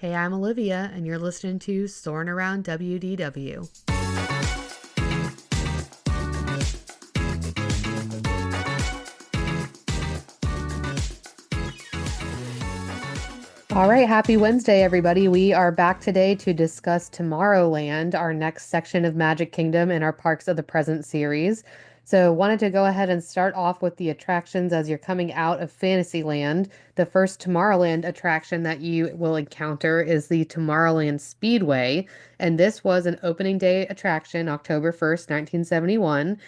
Hey, I'm Olivia, and you're listening to Soarin' Around WDW. All right, happy Wednesday, everybody. We are back today to discuss Tomorrowland, our next section of Magic Kingdom in our Parks of the Present series. So, wanted to go ahead and start off with the attractions as you're coming out of Fantasyland. The first Tomorrowland attraction that you will encounter is the Tomorrowland Speedway, and this was an opening day attraction, October 1st, 1971.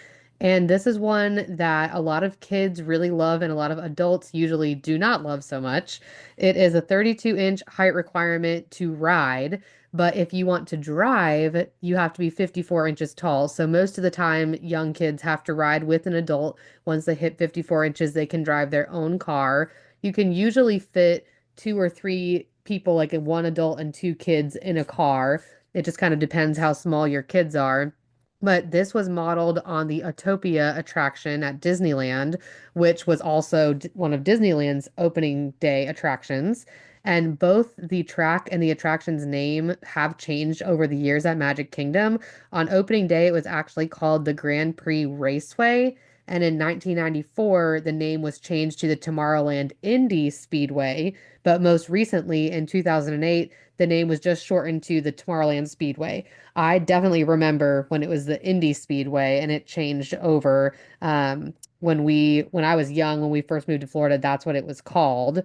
And this is one that a lot of kids really love and a lot of adults usually do not love so much. It is a 32-inch height requirement to ride, but if you want to drive, you have to be 54 inches tall. So most of the time, young kids have to ride with an adult. Once they hit 54 inches, they can drive their own car. You can usually fit two or three people, like one adult and two kids in a car. It just kind of depends how small your kids are. But this was modeled on the Autopia attraction at Disneyland, which was also one of Disneyland's opening day attractions. And both the track and the attraction's name have changed over the years at Magic Kingdom. On opening day, it was actually called the Grand Prix Raceway. And in 1994, the name was changed to the Tomorrowland Indy Speedway. But most recently, in 2008, the name was just shortened to the Tomorrowland Speedway. I definitely remember when it was the Indy Speedway and it changed over when I was young, when we first moved to Florida, that's what it was called.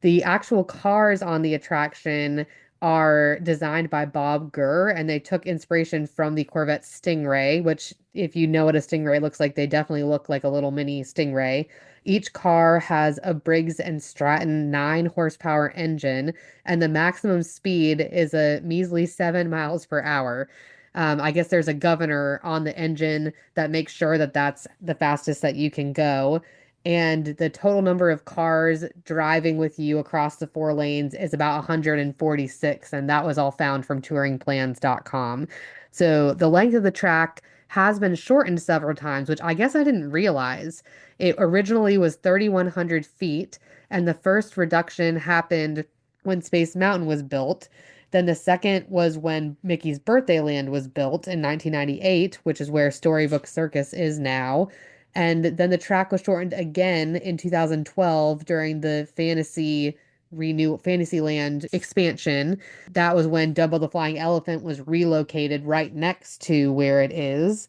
The actual cars on the attraction are designed by Bob Gurr, and they took inspiration from the Corvette Stingray, which, if you know what a Stingray looks like, they definitely look like a little mini Stingray. Each car has a Briggs and Stratton 9 horsepower engine, and the maximum speed is a measly 7 miles per hour. I guess there's a governor on the engine that makes sure that that's the fastest that you can go. And the total number of cars driving with you across the 4 lanes is about 146, and that was all found from touringplans.com. So the length of the track has been shortened several times, which I guess I didn't realize. It originally was 3,100 feet, and the first reduction happened when Space Mountain was built. Then the second was when Mickey's Birthday Land was built in 1998, which is where Storybook Circus is now. And then the track was shortened again in 2012 during the Fantasyland expansion. That was when Dumbo the Flying Elephant was relocated right next to where it is.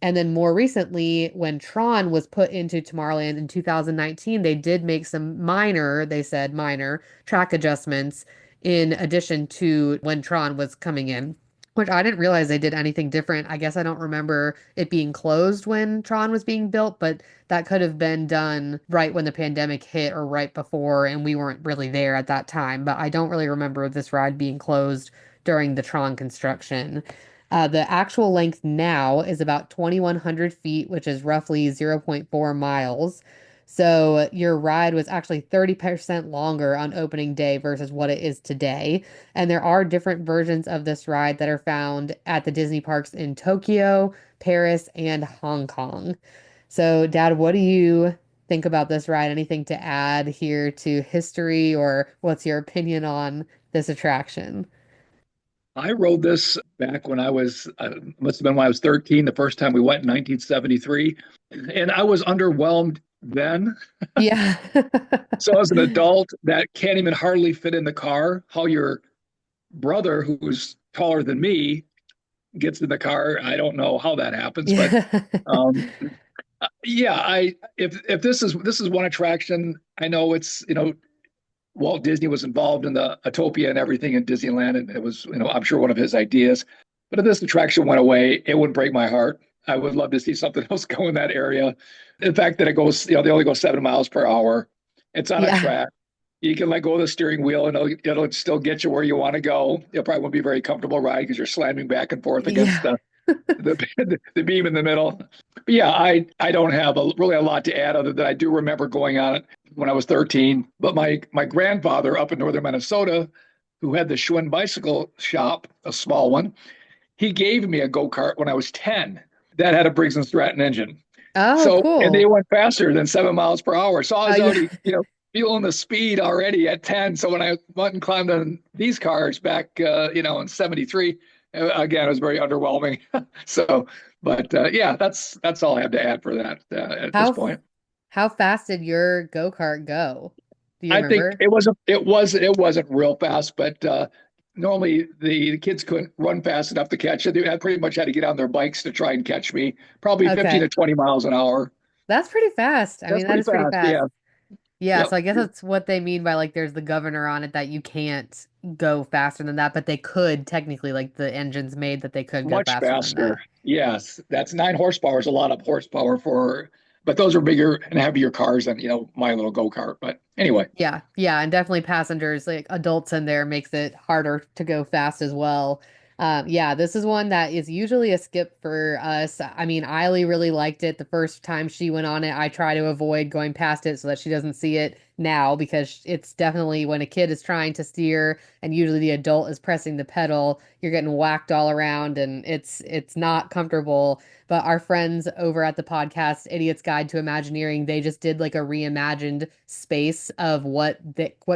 And then more recently, when Tron was put into Tomorrowland in 2019, they did make some minor, they said minor, track adjustments in addition to when Tron was coming in, which I didn't realize they did anything different. I guess I don't remember it being closed when Tron was being built, but that could have been done right when the pandemic hit or right before, and we weren't really there at that time. But I don't really remember this ride being closed during the Tron construction. The actual length now is about 2,100 feet, which is roughly zero point 0.4 miles. So your ride was actually 30% longer on opening day versus what it is today. And there are different versions of this ride that are found at the Disney parks in Tokyo, Paris, and Hong Kong. So, Dad, what do you think about this ride? Anything to add here to history, or what's your opinion on this attraction? I rode this back when I was, must have been when I was 13, the first time we went in 1973. And I was underwhelmed then. Yeah. So as an adult that can't even hardly fit in the car, how your brother, who's taller than me, gets in the car, I don't know how that happens. But Yeah. um, yeah, if this is one attraction, I know Walt Disney was involved in the Utopia and everything in Disneyland, and it was, I'm sure one of his ideas. But if this attraction went away, it would break my heart. I would love to see something else go in that area. The fact that it goes, they only go 7 miles per hour. It's on a Yeah. track. You can let go of the steering wheel and it'll still get you where you want to go. It probably won't be a very comfortable ride because you're slamming back and forth against Yeah. the beam in the middle. But yeah, I don't have really a lot to add other than I do remember going on it when I was 13. But my grandfather up in northern Minnesota, who had the Schwinn bicycle shop, a small one, he gave me a go-kart when I was 10 that had a Briggs and Stratton engine. Oh, So, and they cool. went faster than 7 miles per hour. So I Oh, was yeah. already, feeling the speed already at 10. So when I went and climbed on these cars back, in 73, again, it was very underwhelming. So, but yeah, that's all I have to add for that at this How f- point. how fast did your go-kart go? Do you I think remember? it wasn't real fast, but normally the kids couldn't run fast enough to catch it. They had pretty much had to get on their bikes to try and catch me, probably 15 Okay. to 20 miles an hour. That's pretty fast. I That's mean, that pretty is pretty fast. fast. Yeah. Yeah, Yep. so I guess that's what they mean by like there's the governor on it that you can't go faster than that, but they could technically, like the engine's made that they could go Much faster than faster. that. Yes, that's 9 horsepower is a lot of horsepower but those are bigger and heavier cars than my little go kart. But anyway, Yeah, yeah, and definitely passengers, like adults in there, makes it harder to go fast as well. Yeah, this is one that is usually a skip for us. I mean, Eiley really liked it the first time she went on it. I try to avoid going past it so that she doesn't see it now because it's definitely when a kid is trying to steer and usually the adult is pressing the pedal, you're getting whacked all around and it's not comfortable. But our friends over at the podcast Idiot's Guide to Imagineering, they just did like a reimagined space of what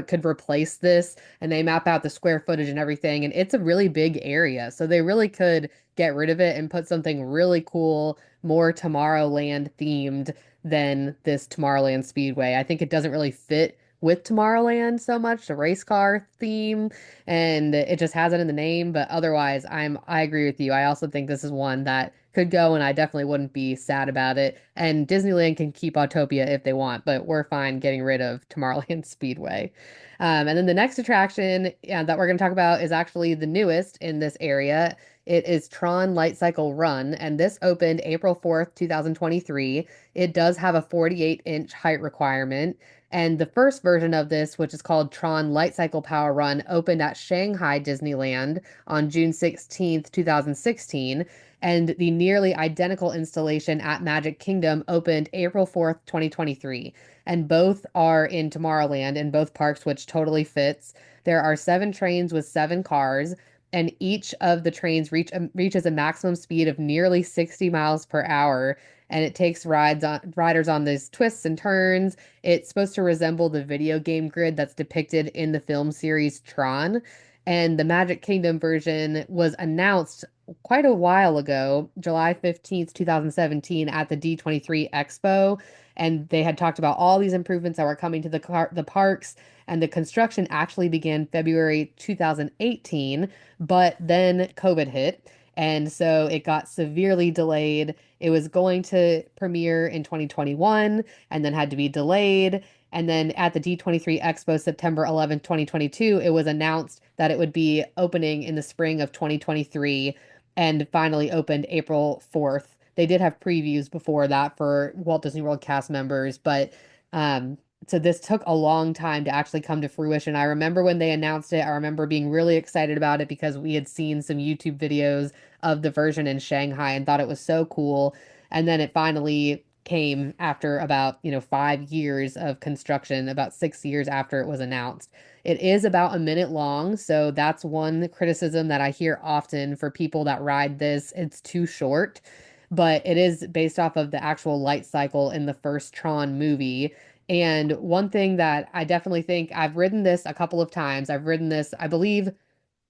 could replace this, and they map out the square footage and everything, and it's a really big area. So they really could get rid of it and put something really cool, more Tomorrowland themed than this Tomorrowland Speedway. I think it doesn't really fit with Tomorrowland so much, the race car theme, and it just has it in the name. But otherwise, I agree with you. I also think this is one that could go, and I definitely wouldn't be sad about it. And Disneyland can keep Autopia if they want, but we're fine getting rid of Tomorrowland Speedway. And then the next attraction that we're going to talk about is actually the newest in this area. It is Tron Light Cycle Run, and this opened April 4th, 2023. It does have a 48-inch height requirement. And the first version of this, which is called Tron Light Cycle Power Run, opened at Shanghai Disneyland on June 16th, 2016. And the nearly identical installation at Magic Kingdom opened April 4th, 2023. And both are in Tomorrowland in both parks, which totally fits. There are 7 trains with 7 cars, and each of the trains reaches a maximum speed of nearly 60 miles per hour. And it takes riders on these twists and turns. It's supposed to resemble the video game grid that's depicted in the film series Tron. And the Magic Kingdom version was announced quite a while ago, July 15th, 2017, at the D23 Expo. And they had talked about all these improvements that were coming to the parks. And the construction actually began February 2018, but then COVID hit. And so it got severely delayed. It was going to premiere in 2021 and then had to be delayed. And then at the D23 Expo, September 11th, 2022, it was announced that it would be opening in the spring of 2023 and finally opened April 4th. They did have previews before that for Walt Disney World cast members, but um, so this took a long time to actually come to fruition. I remember when they announced it, I remember being really excited about it because we had seen some YouTube videos of the version in Shanghai and thought it was so cool. And then it finally came after about, 5 years of construction, about 6 years after it was announced. It is about a minute long, so that's one criticism that I hear often for people that ride this. It's too short, but it is based off of the actual light cycle in the first Tron movie. And one thing that I definitely think I've ridden this a couple of times. I've ridden this, I believe,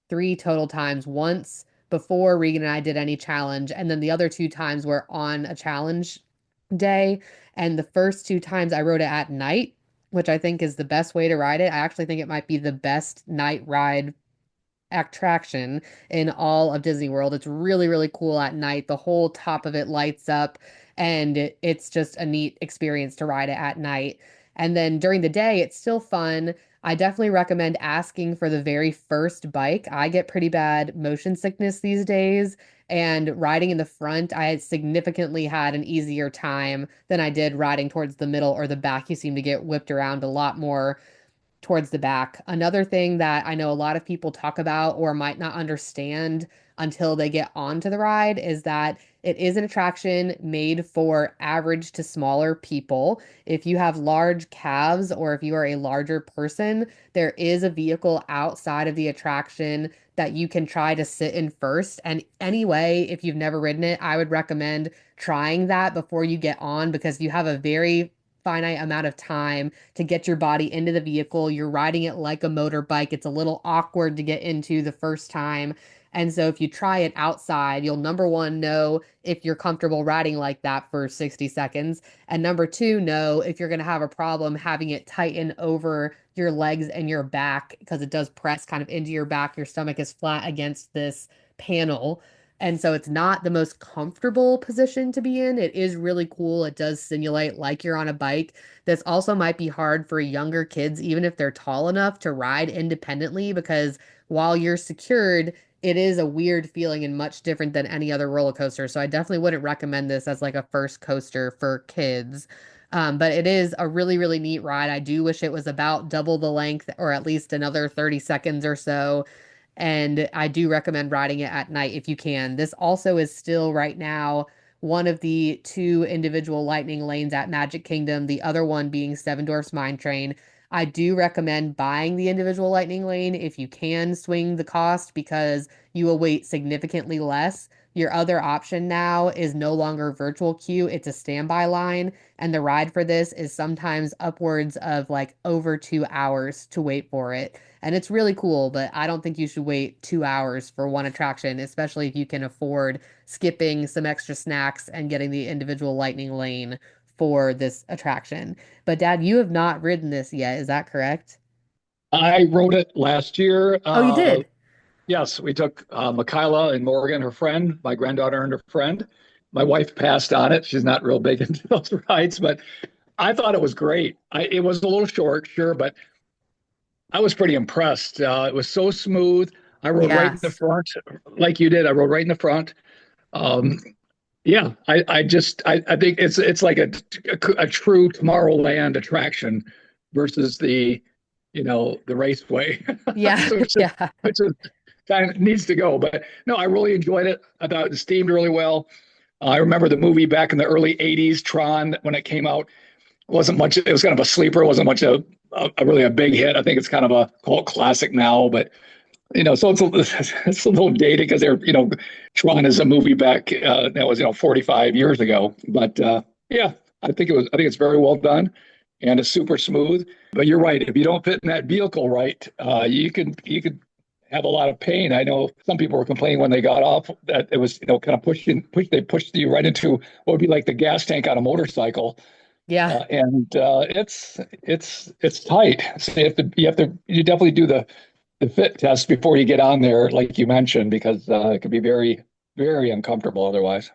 3 total times. Once before Regan and I did any challenge, and then the other 2 times were on a challenge day. And the first 2 times I rode it at night, which I think is the best way to ride it. I actually think it might be the best night ride attraction in all of Disney World. It's really, really cool at night. The whole top of it lights up, and it's just a neat experience to ride it at night. And then during the day, it's still fun. I definitely recommend asking for the very first bike. I get pretty bad motion sickness these days, and riding in the front, I significantly had an easier time than I did riding towards the middle or the back. You seem to get whipped around a lot more towards the back. Another thing that I know a lot of people talk about or might not understand until they get onto the ride is that it is an attraction made for average to smaller people. If you have large calves or if you are a larger person, there is a vehicle outside of the attraction that you can try to sit in first. And anyway, if you've never ridden it, I would recommend trying that before you get on because you have a very finite amount of time to get your body into the vehicle. You're riding it like a motorbike. It's a little awkward to get into the first time. And so if you try it outside, you'll number one know if you're comfortable riding like that for 60 seconds. And number two, know if you're going to have a problem having it tighten over your legs and your back because it does press kind of into your back. Your stomach is flat against this panel. And so it's not the most comfortable position to be in. It is really cool. It does simulate like you're on a bike. This also might be hard for younger kids, even if they're tall enough to ride independently, because while you're secured, it is a weird feeling and much different than any other roller coaster. So I definitely wouldn't recommend this as like a first coaster for kids. But it is a really, really neat ride. I do wish it was about double the length or at least another 30 seconds or so. And I do recommend riding it at night if you can. This also is still right now one of the two individual lightning lanes at Magic Kingdom, the other one being Seven Dwarfs Mine Train. I do recommend buying the individual lightning lane if you can swing the cost because you will wait significantly less. Your other option now is no longer virtual queue, it's a standby line. And the ride for this is sometimes upwards of like over 2 hours to wait for it. And it's really cool, but I don't think you should wait 2 hours for one attraction, especially if you can afford skipping some extra snacks and getting the individual lightning lane for this attraction. But Dad, you have not ridden this yet, is that correct? I wrote it last year. Oh, you did? Yes, we took Michaela and Morgan, her friend, my granddaughter and her friend. My wife passed on it. She's not real big into those rides, but I thought it was great. It was a little short, sure, but I was pretty impressed. It was so smooth. I rode right in the Yes. front, like you did. I rode right in the front. Um, yeah, I think it's like a true Tomorrowland attraction versus the raceway, Yeah. which is, Yeah. which is kind of needs to go. But no, I really enjoyed it. I thought it steamed really well. I remember the movie back in the early '80s, Tron, when it came out. Wasn't much. It was kind of a sleeper. It wasn't much a really a big hit. I think it's kind of a cult classic now, but so it's a little dated because Tron is a movie back that was 45 years ago. But yeah, I think it's very well done, and it's super smooth. But you're right. If you don't fit in that vehicle right, you could have a lot of pain. I know some people were complaining when they got off that it was kind of they pushed you right into what would be like the gas tank on a motorcycle. Yeah. And it's tight. So you definitely do the fit test before you get on there, like you mentioned, because it could be very, very uncomfortable otherwise.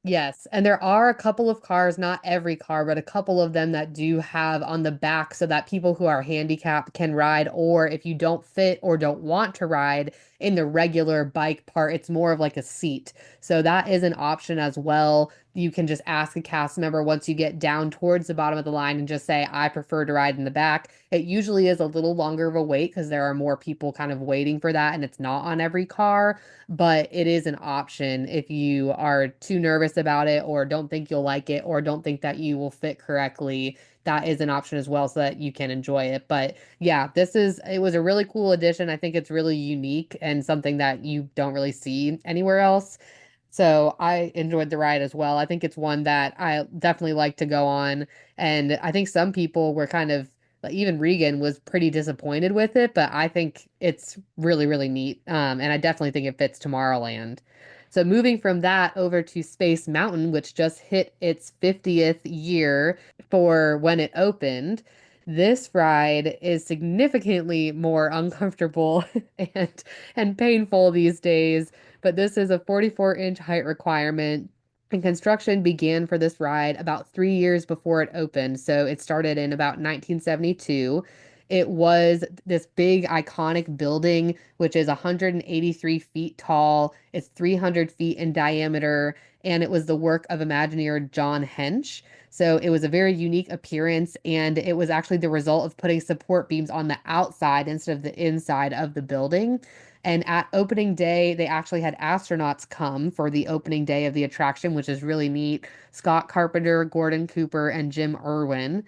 Yes, and there are a couple of cars, not every car, but a couple of them that do have on the back so that people who are handicapped can ride, or if you don't fit or don't want to ride in the regular bike part, it's more of like a seat. So that is an option as well. You can just ask a cast member once you get down towards the bottom of the line and just say, I prefer to ride in the back. It usually is a little longer of a wait because there are more people kind of waiting for that, and it's not on every car, but it is an option if you are too nervous about it or don't think you'll like it or don't think that you will fit correctly. That is an option as well so that you can enjoy it. But yeah, it was a really cool addition. I think it's really unique and something that you don't really see anywhere else. So I enjoyed the ride as well. I think it's one that I definitely like to go on. And I think some people were kind of, like even Regan was pretty disappointed with it, but I think it's really, really neat. And I definitely think it fits Tomorrowland. So moving from that over to Space Mountain, which just hit its 50th year for when it opened. This ride is significantly more uncomfortable and and painful these days, but this is a 44-inch height requirement. And construction began for this ride about 3 years before it opened. So it started in about 1972. It was this big iconic building, which is 183 feet tall. It's 300 feet in diameter, and it was the work of Imagineer John Hench. So it was a very unique appearance, and it was actually the result of putting support beams on the outside instead of the inside of the building. And at opening day, they actually had astronauts come for the opening day of the attraction, which is really neat. Scott Carpenter, Gordon Cooper, and Jim Irwin.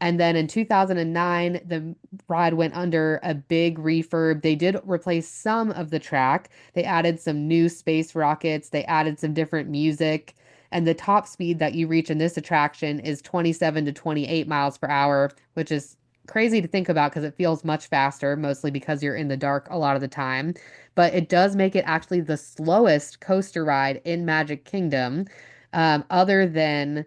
And then in 2009, the ride went under a big refurb. They did replace some of the track. They added some new space rockets. They added some different music. And the top speed that you reach in this attraction is 27 to 28 miles per hour, which is crazy to think about because it feels much faster, mostly because you're in the dark a lot of the time. But it does make it actually the slowest coaster ride in Magic Kingdom, other than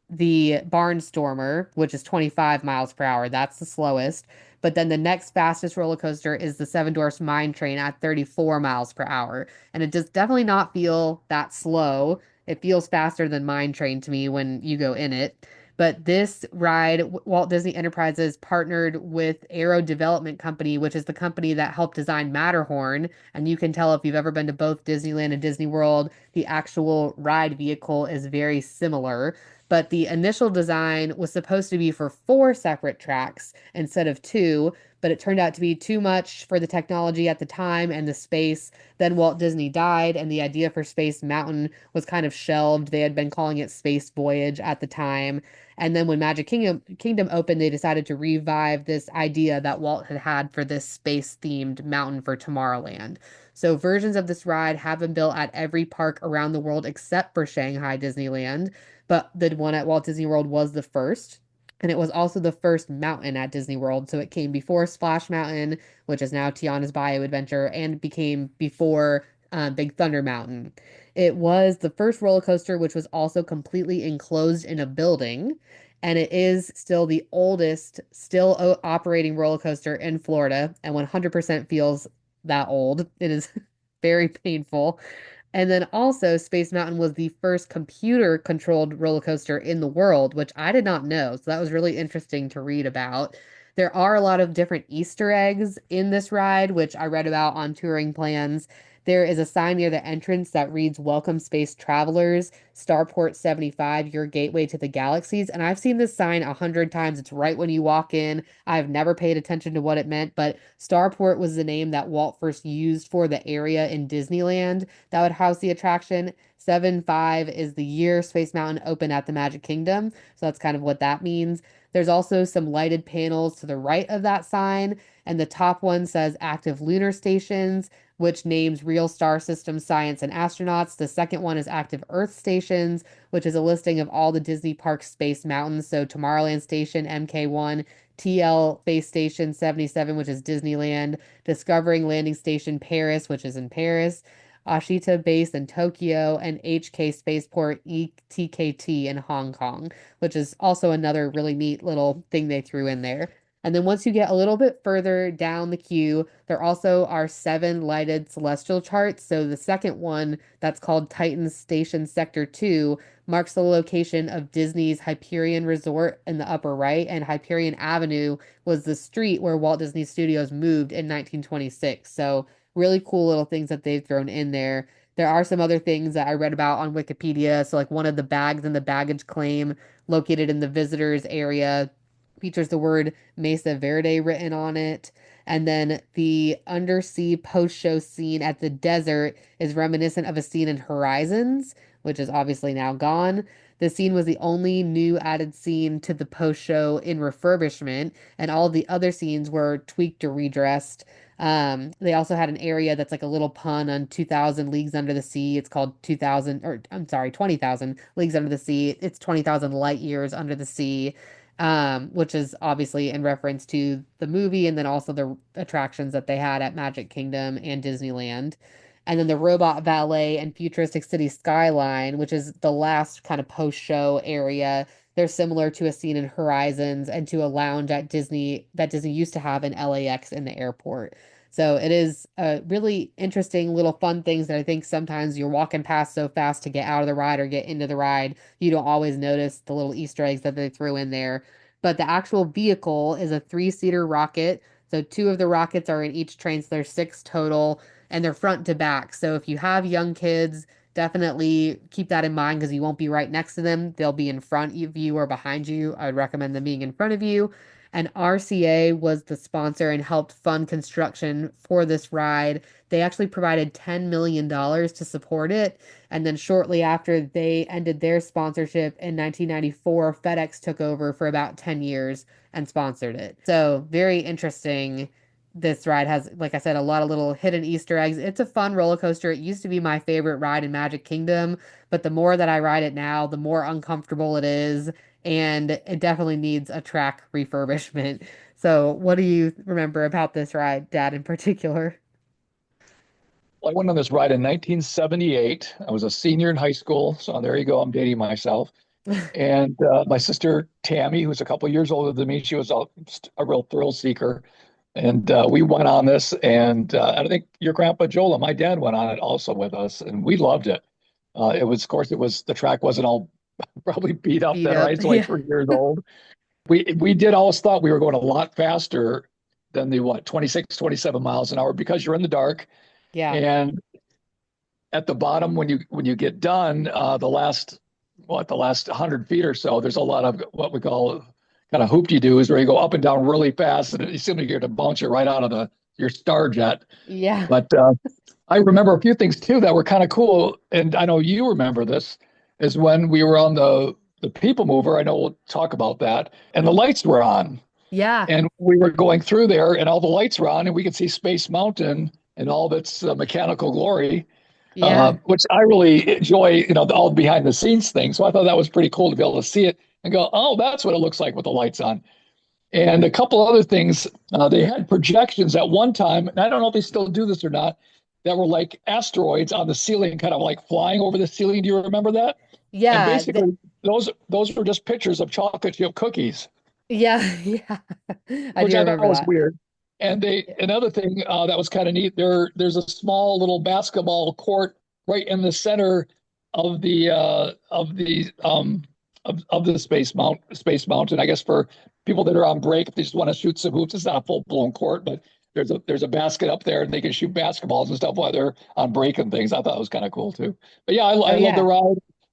the Barnstormer, which is 25 miles per hour. That's the slowest. But then the next fastest roller coaster is the Seven Dwarfs Mine Train at 34 miles per hour. And it does definitely not feel that slow. It feels faster than Mine Train to me when you go in it. But this ride, Walt Disney Enterprises partnered with Aero Development Company, which is the company that helped design Matterhorn. And you can tell if you've ever been to both Disneyland and Disney World, the actual ride vehicle is very similar. But the initial design was supposed to be for four separate tracks instead of two, but it turned out to be too much for the technology at the time and the space. Then Walt Disney died, and the idea for Space Mountain was kind of shelved. They had been calling it Space Voyage at the time. And then when Magic Kingdom opened, they decided to revive this idea that Walt had had for this space-themed mountain for Tomorrowland. So versions of this ride have been built at every park around the world except for Shanghai Disneyland, but the one at Walt Disney World was the first. And it was also the first mountain at Disney World. So it came before Splash Mountain, which is now Tiana's Bayou Adventure, and became before Big Thunder Mountain. It was the first roller coaster, which was also completely enclosed in a building. And it is still the oldest, still operating roller coaster in Florida, and 100% feels that old. It is very painful. And then also, Space Mountain was the first computer controlled roller coaster in the world, which I did not know. So that was really interesting to read about. There are a lot of different Easter eggs in this ride, which I read about on touring plans. There is a sign near the entrance that reads Welcome Space Travelers, Starport 75, your gateway to the galaxies. And I've seen this sign 100 times. It's right when you walk in. I've never paid attention to what it meant, but Starport was the name that Walt first used for the area in Disneyland that would house the attraction. 7-5 is the year Space Mountain opened at the Magic Kingdom. So that's kind of what that means. There's also some lighted panels to the right of that sign, and the top one says active lunar stations, which names real star system science and astronauts. The second one is active Earth stations, which is a listing of all the Disney Park space mountains. So Tomorrowland Station, MK1, TL Space Station 77, which is Disneyland, Discovering Landing Station Paris, which is in Paris, Ashita Base in Tokyo, and HK Spaceport ETKT in Hong Kong, which is also another really neat little thing they threw in there. And then once you get a little bit further down the queue, there also are seven lighted celestial charts. So the second one, that's called Titan Station Sector 2, marks the location of Disney's Hyperion Resort in the upper right, and Hyperion Avenue was the street where Walt Disney Studios moved in 1926. So really cool little things that they've thrown in there. There are some other things that I read about on Wikipedia. So, like one of the bags in the baggage claim located in the visitors area features the word Mesa Verde written on it. And then the undersea post-show scene at the desert is reminiscent of a scene in Horizons, which is obviously now gone. The scene was the only new added scene to the post-show in refurbishment, and all the other scenes were tweaked or redressed. They also had an area that's like a little pun on 2000 Leagues Under the Sea. It's called 2000, or I'm sorry, 20,000 Leagues Under the Sea. It's 20,000 light years under the sea, which is obviously in reference to the movie and then also the attractions that they had at Magic Kingdom and Disneyland. And then the Robot Valet and Futuristic City Skyline, which is the last kind of post-show area. They're similar to a scene in Horizons and to a lounge at Disney that Disney used to have in LAX in the airport. So it is really interesting little fun things that I think sometimes you're walking past so fast to get out of the ride or get into the ride, you don't always notice the little Easter eggs that they threw in there. But the actual vehicle is a three-seater rocket. So two of the rockets are in each train, so there's six total, and they're front to back. So if you have young kids, definitely keep that in mind because you won't be right next to them. They'll be in front of you or behind you. I would recommend them being in front of you. And RCA was the sponsor and helped fund construction for this ride. They actually provided $10 million to support it. And then shortly after they ended their sponsorship in 1994, FedEx took over for about 10 years and sponsored it. So very interesting this ride has, like I said, a lot of little hidden Easter eggs. It's a fun roller coaster. It used to be my favorite ride in Magic Kingdom, but the more that I ride it now, the more uncomfortable it is, and it definitely needs a track refurbishment. So, what do you remember about this ride, Dad, in particular? Well, I went on this ride in 1978. I was a senior in high school, so there you go. I'm dating myself. And my sister Tammy, who's a couple years older than me, she was a real thrill seeker. And we went on this, and I think your grandpa Joel and my dad went on it also with us, and we loved it. It was, of course, it was the track wasn't all probably beat up Beat then, right? up. It's only Yeah. 3 years old. We did always thought we were going a lot faster than the what 26, 27 miles an hour because you're in the dark, Yeah. and at the bottom when you get done, the last 100 feet or so, there's a lot of what we call kind of hoop-de-doos where you go up and down really fast, and you seem to get to bounce you right out of the your star jet. Yeah. But I remember a few things too that were kind of cool, and I know you remember this, is when we were on the People Mover. I know we'll talk about that, and the lights were on, Yeah. and we were going through there, and all the lights were on, and we could see Space Mountain and all of its mechanical glory, Yeah. which I really enjoy, all the behind the scenes things. So I thought that was pretty cool to be able to see it and go, oh, that's what it looks like with the lights on. And a couple other things, they had projections at one time, and I don't know if they still do this or not, that were like asteroids on the ceiling, kind of like flying over the ceiling. Do you remember that? And Yeah. basically, those were just pictures of chocolate chip cookies, Yeah. Yeah. I which do I thought remember was that. weird. And another thing that was kind of neat. There's a small little basketball court right in the center of the Space Mountain. I guess for people that are on break, if they just want to shoot some hoops, it's not a full blown court, but there's a basket up there, and they can shoot basketballs and stuff while they're on break and things. I thought it was kind of cool too. But yeah, Oh I love the yeah.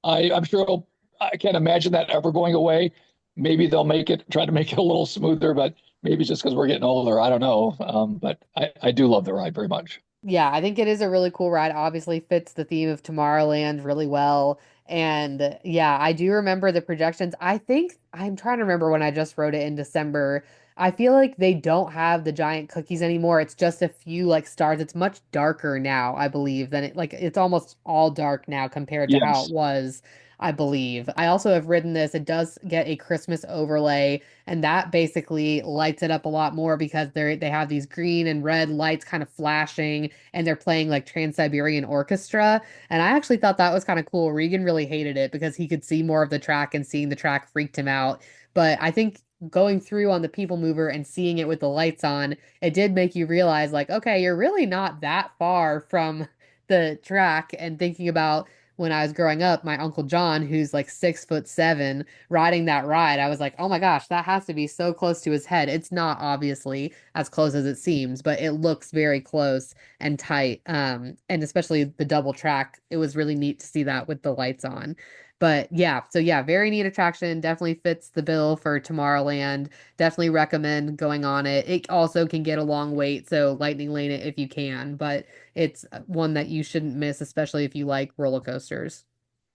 ride. I'm sure I can't imagine that ever going away. Maybe they'll try to make it a little smoother, but maybe just because we're getting older. I don't know. But I do love the ride very much. Yeah, I think it is a really cool ride. Obviously fits the theme of Tomorrowland really well. And yeah, I do remember the projections. I think I'm trying to remember when I just wrote it in December. I feel like they don't have the giant cookies anymore. It's just a few like stars. It's much darker now, I believe, than it's almost all dark now compared to how it Yes. was, I believe. I also have written this. It does get a Christmas overlay, and that basically lights it up a lot more because they have these green and red lights kind of flashing, and they're playing like Trans-Siberian Orchestra. And I actually thought that was kind of cool. Regan really hated it because he could see more of the track, and seeing the track freaked him out. But I think going through on the People Mover and seeing it with the lights on, it did make you realize, like, okay, you're really not that far from the track. And thinking about when I was growing up, my Uncle John, who's like 6'7", riding that ride, I was like, oh my gosh, that has to be so close to his head. It's not obviously as close as it seems, but it looks very close and tight. And especially the double track, it was really neat to see that with the lights on. But yeah, so yeah, very neat attraction. Definitely fits the bill for Tomorrowland. Definitely recommend going on it. It also can get a long wait, so lightning lane it if you can, but it's one that you shouldn't miss, especially if you like roller coasters.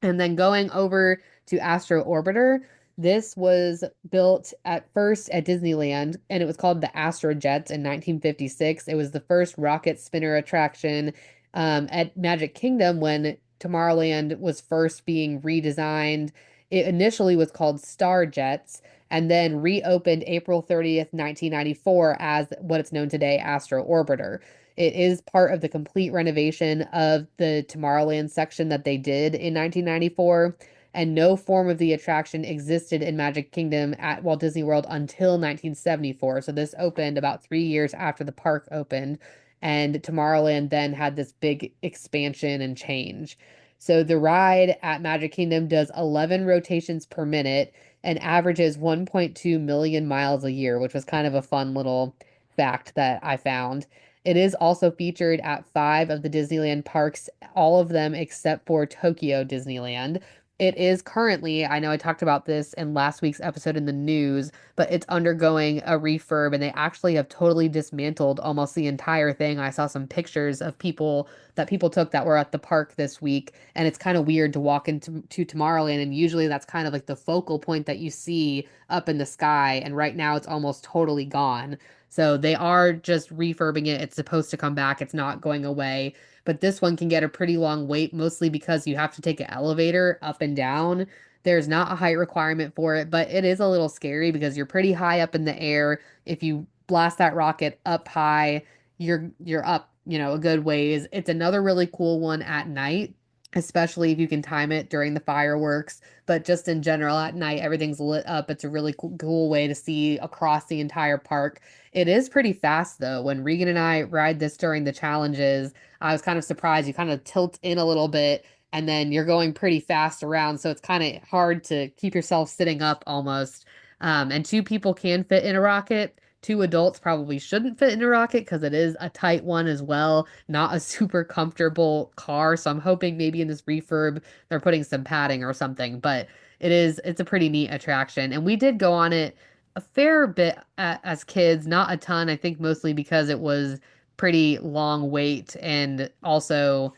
And then going over to Astro Orbiter, this was built at first at Disneyland, and it was called the Astrojet in 1956. It was the first rocket spinner attraction at Magic Kingdom when Tomorrowland was first being redesigned. It initially was called Starjets and then reopened April 30th, 1994 as what it's known today, Astro Orbiter. It is part of the complete renovation of the Tomorrowland section that they did in 1994, and no form of the attraction existed in Magic Kingdom at Walt Disney World until 1974. So this opened about 3 years after the park opened, and Tomorrowland then had this big expansion and change. So the ride at Magic Kingdom does 11 rotations per minute and averages 1.2 million miles a year, which was kind of a fun little fact that I found. It is also featured at five of the Disneyland parks, all of them except for Tokyo Disneyland. It is currently, I know I talked about this in last week's episode in the news, but it's undergoing a refurb, and they actually have totally dismantled almost the entire thing. I saw some pictures of people took that were at the park this week, and it's kind of weird to walk into Tomorrowland, and usually that's kind of like the focal point that you see up in the sky, and right now it's almost totally gone. So they are just refurbing it. It's supposed to come back. It's not going away. But this one can get a pretty long wait, mostly because you have to take an elevator up and down. There's not a height requirement for it, but it is a little scary because you're pretty high up in the air. If you blast that rocket up high, you're up, a good ways. It's another really cool one at night, especially if you can time it during the fireworks. But just in general, at night, everything's lit up. It's a really cool way to see across the entire park. It is pretty fast though. When Regan and I ride this during the challenges, I was kind of surprised. You kind of tilt in a little bit and then you're going pretty fast around. So it's kind of hard to keep yourself sitting up almost. And two people can fit in a rocket. Two adults probably shouldn't fit in a rocket because it is a tight one as well, not a super comfortable car. So I'm hoping maybe in this refurb they're putting some padding or something. But it's a pretty neat attraction. And we did go on it a fair bit as kids, not a ton. I think mostly because it was pretty long wait and also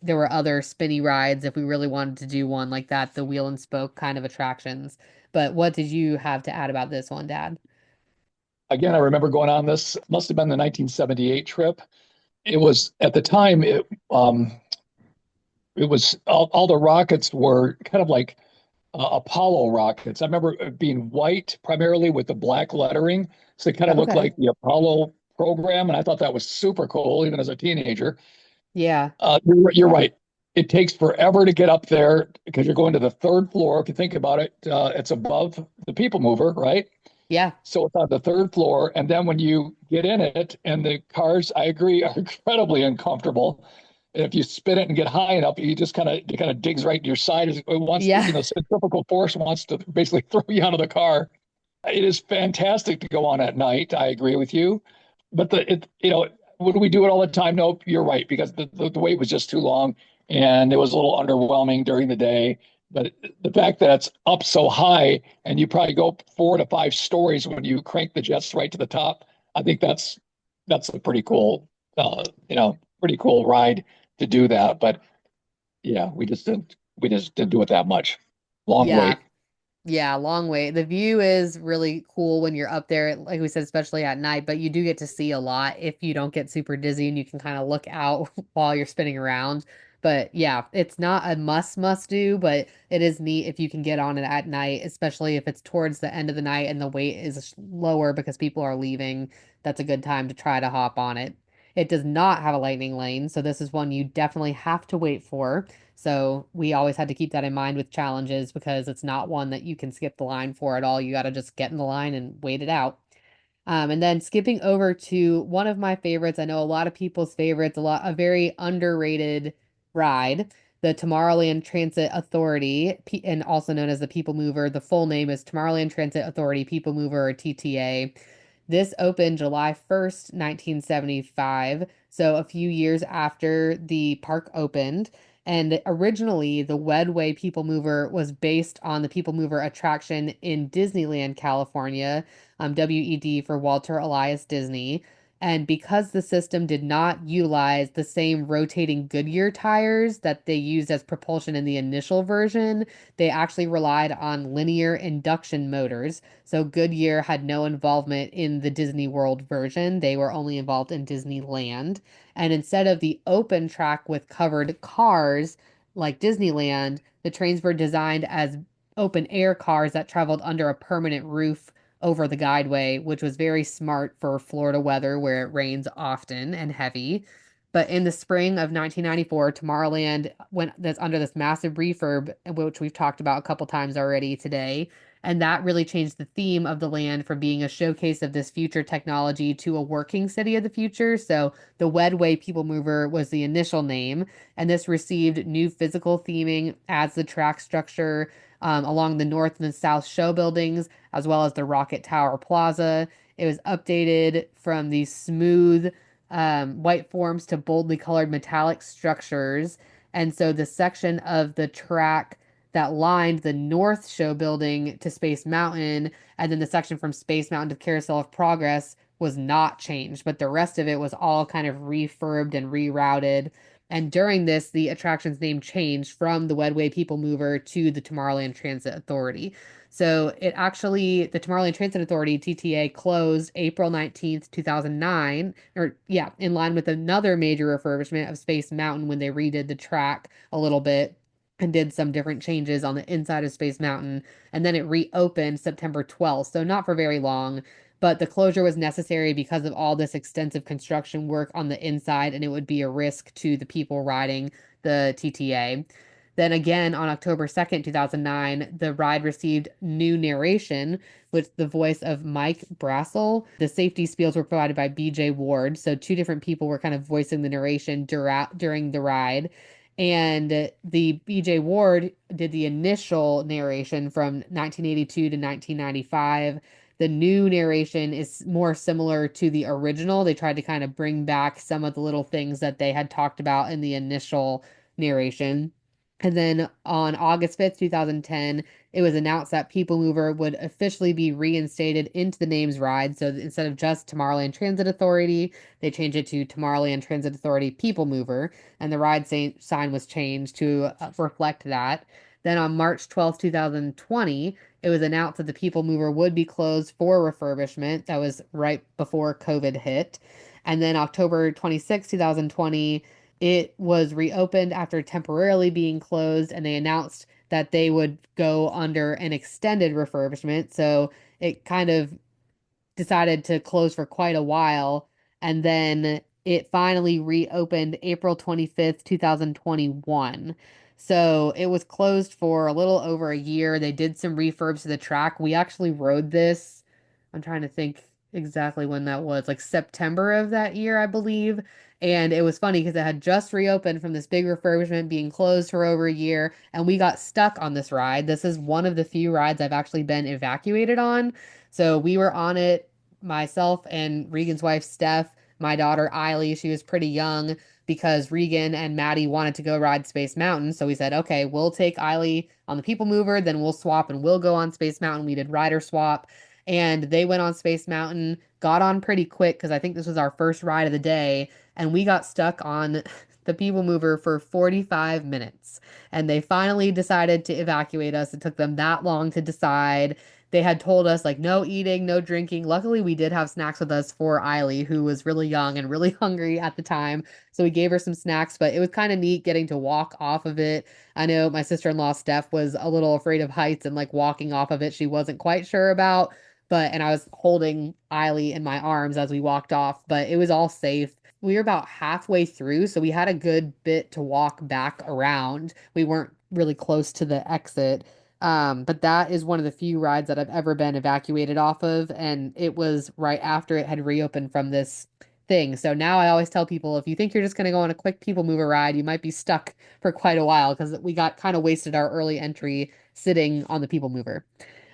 there were other spinny rides if we really wanted to do one like that, the wheel and spoke kind of attractions. But what did you have to add about this one, Dad? Again, I remember going on this, must have been the 1978 trip. It was at the time, it was all the rockets were kind of like Apollo rockets. I remember it being white primarily with the black lettering. So it kind of looked Okay. like the Apollo program. And I thought that was super cool, even as a teenager. Yeah. You're right. It takes forever to get up there because you're going to the third floor. If you think about it, it's above the People Mover, right? Yeah. So it's on the third floor. And then when you get in it, and the cars, I agree, are incredibly uncomfortable. And if you spin it and get high enough, you just it kind of digs right in your side. It wants to, Yeah. centrifugal force wants to basically throw you out of the car. It is fantastic to go on at night. I agree with you. But would we do it all the time? Nope, you're right, because the wait was just too long and it was a little underwhelming during the day. But the fact that it's up so high and you probably go 4 to 5 stories when you crank the jets right to the top, I think that's a pretty cool ride to do that. But yeah, we just didn't do it that much. Long Yeah. wait. Yeah, long way. The view is really cool when you're up there, like we said, especially at night, but you do get to see a lot if you don't get super dizzy and you can kind of look out while you're spinning around. But yeah, it's not a must do, but it is neat if you can get on it at night, especially if it's towards the end of the night and the wait is lower because people are leaving. That's a good time to try to hop on it. It does not have a lightning lane, so this is one you definitely have to wait for. So we always had to keep that in mind with challenges because it's not one that you can skip the line for at all. You got to just get in the line and wait it out. And then skipping over to one of my favorites, I know a lot of people's favorites, a very underrated ride, the Tomorrowland Transit Authority, and also known as the People Mover. The full name is Tomorrowland Transit Authority People Mover or TTA. This opened July 1st, 1975, so a few years after the park opened. And originally, the Wedway People Mover was based on the People Mover attraction in Disneyland, California, WED for Walter Elias Disney. And because the system did not utilize the same rotating Goodyear tires that they used as propulsion in the initial version, they actually relied on linear induction motors. So Goodyear had no involvement in the Disney World version. They were only involved in Disneyland. And instead of the open track with covered cars like Disneyland, the trains were designed as open air cars that traveled under a permanent roof over the guideway, which was very smart for Florida weather where it rains often and heavy. But in the spring of 1994, Tomorrowland went that's under this massive refurb, which we've talked about a couple times already today. And that really changed the theme of the land from being a showcase of this future technology to a working city of the future. So the Wedway People Mover was the initial name, and this received new physical theming as the track structure along the north and the south show buildings, as well as the Rocket Tower Plaza. It was updated from these smooth white forms to boldly colored metallic structures. And so the section of the track that lined the North Show building to Space Mountain, and then the section from Space Mountain to Carousel of Progress was not changed, but the rest of it was all kind of refurbed and rerouted. And during this, the attraction's name changed from the Wedway People Mover to the Tomorrowland Transit Authority. So it actually, the Tomorrowland Transit Authority, TTA, closed April 19th, 2009, or yeah, in line with another major refurbishment of Space Mountain when they redid the track a little bit and did some different changes on the inside of Space Mountain. And then it reopened September 12th, so not for very long. But the closure was necessary because of all this extensive construction work on the inside, and it would be a risk to the people riding the TTA. Then again, on October 2nd, 2009, the ride received new narration with the voice of Mike Brassel. The safety spiels were provided by BJ Ward. So two different people were kind of voicing the narration during the ride. And the BJ Ward did the initial narration from 1982 to 1995. The new narration is more similar to the original. They tried to kind of bring back some of the little things that they had talked about in the initial narration. And then on August 5th, 2010, it was announced that People Mover would officially be reinstated into the name's ride. So instead of just Tomorrowland Transit Authority, they changed it to Tomorrowland Transit Authority People Mover, and the ride sign was changed to reflect that. Then on March 12th, 2020, it was announced that the People Mover would be closed for refurbishment. That was right before COVID hit. And then October 26th, 2020, it was reopened after temporarily being closed, and they announced that they would go under an extended refurbishment. So it kind of decided to close for quite a while. And then it finally reopened April 25th, 2021. So it was closed for a little over a year. They did some refurbs to the track. We actually rode this. I'm trying to think exactly when that was, like September of that year, I believe. And it was funny because it had just reopened from this big refurbishment being closed for over a year, and we got stuck on this ride. This is one of the few rides I've actually been evacuated on. So we were on it, myself and Regan's wife, Steph, my daughter, Eiley. She was pretty young because Regan and Maddie wanted to go ride Space Mountain. So we said, okay, we'll take Eiley on the People Mover, then we'll swap and we'll go on Space Mountain. We did rider swap, and they went on Space Mountain, got on pretty quick because I think this was our first ride of the day, and we got stuck on the People Mover for 45 minutes. And they finally decided to evacuate us. It took them that long to decide. They had told us like no eating, no drinking. Luckily, we did have snacks with us for Eiley, who was really young and really hungry at the time. So we gave her some snacks, but it was kind of neat getting to walk off of it. I know my sister-in-law Steph was a little afraid of heights, and like walking off of it, she wasn't quite sure about. And I was holding Eiley in my arms as we walked off, but it was all safe. We were about halfway through, so we had a good bit to walk back around. We weren't really close to the exit. But that is one of the few rides that I've ever been evacuated off of, and it was right after it had reopened from this thing. So now I always tell people if you think you're just going to go on a quick People Mover ride, you might be stuck for quite a while because we got kind of wasted our early entry sitting on the People Mover.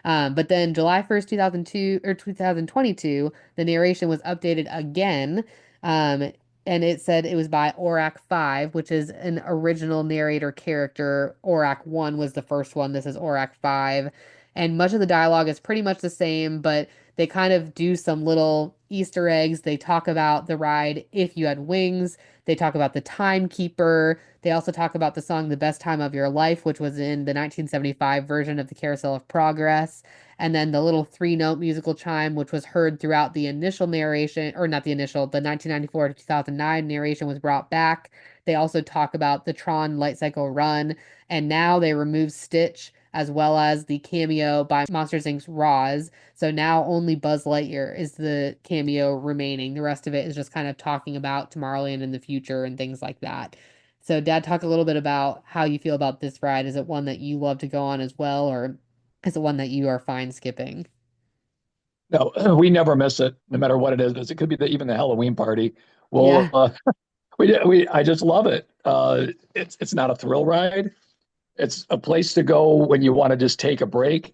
But then July 1st, 2002 or 2022, the narration was updated again. Um, and it said it was by Aurak 5, which is an original narrator character. Aurak 1 was the first one. This is Aurak 5. And much of the dialogue is pretty much the same, but they kind of do some little Easter eggs. They talk about the ride If You Had Wings. They talk about the timekeeper. They also talk about the song The Best Time of Your Life, which was in the 1975 version of the Carousel of Progress. And then the little three-note musical chime, which was heard throughout the initial narration, or not the initial, the 1994 to 2009 narration was brought back. They also talk about the Tron Light Cycle Run, and now they remove Stitch as well as the cameo by Monsters Inc.'s Roz. So now only Buzz Lightyear is the cameo remaining. The rest of it is just kind of talking about Tomorrowland in the future and things like that. So, Dad, talk a little bit about how you feel about this ride. Is it one that you love to go on as well, or is it one that you are fine skipping? No, we never miss it, no matter what it is. It could be even the Halloween party. Well, Yeah. I just love it. It's not a thrill ride. It's a place to go when you want to just take a break,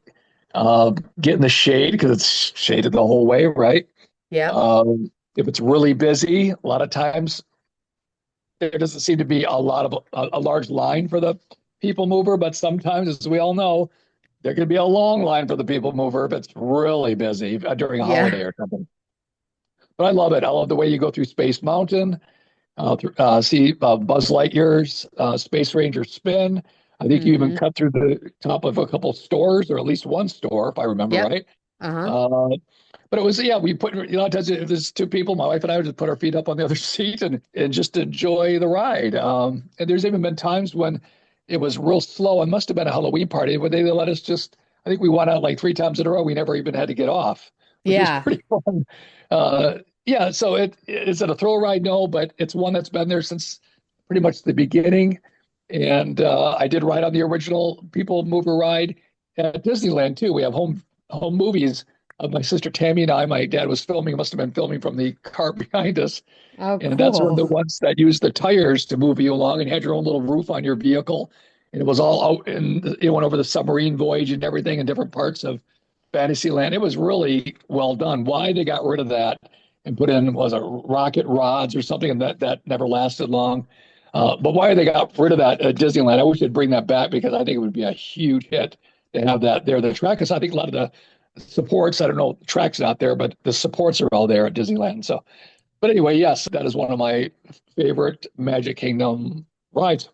get in the shade because it's shaded the whole way, right? Yep. If it's really busy, a lot of times there doesn't seem to be a large line for the people mover, but sometimes, as we all know, there could be a long line for the people mover if it's really busy during a Yeah. holiday or something. But I love it. I love the way you go through Space Mountain. see Buzz Lightyear's Space Ranger spin. I think you even Hmm. cut through the top of a couple stores, or at least one store, if I remember Yep. right. Uh-huh. Uh, but it was, yeah, we put, a lot of times if there's two people, my wife and I would just put our feet up on the other seat and just enjoy the ride. And there's even been times when it was real slow. It must have been a Halloween party where they let us just, I think we went out like three times in a row. We never even had to get off, which was Yeah. pretty fun. Yeah, so is it a thrill ride? No, but it's one that's been there since pretty much the beginning. And I did ride on the original People Mover ride at Disneyland too. We have home movies of my sister Tammy and I. My dad was filming, must have been filming from the car behind us. Oh, And that's one of cool. the ones that used the tires to move you along and had your own little roof on your vehicle. And it was all out and it went over the submarine voyage and everything in different parts of Fantasyland. It was really well done. Why they got rid of that and put in was a rocket rods or something, and that never lasted long. But why they got rid of that at Disneyland? I wish they'd bring that back because I think it would be a huge hit to have that there. The track is, I think, a lot of the supports. I don't know, the track's not there, but the supports are all there at Disneyland. So, but anyway, yes, that is one of my favorite Magic Kingdom rides.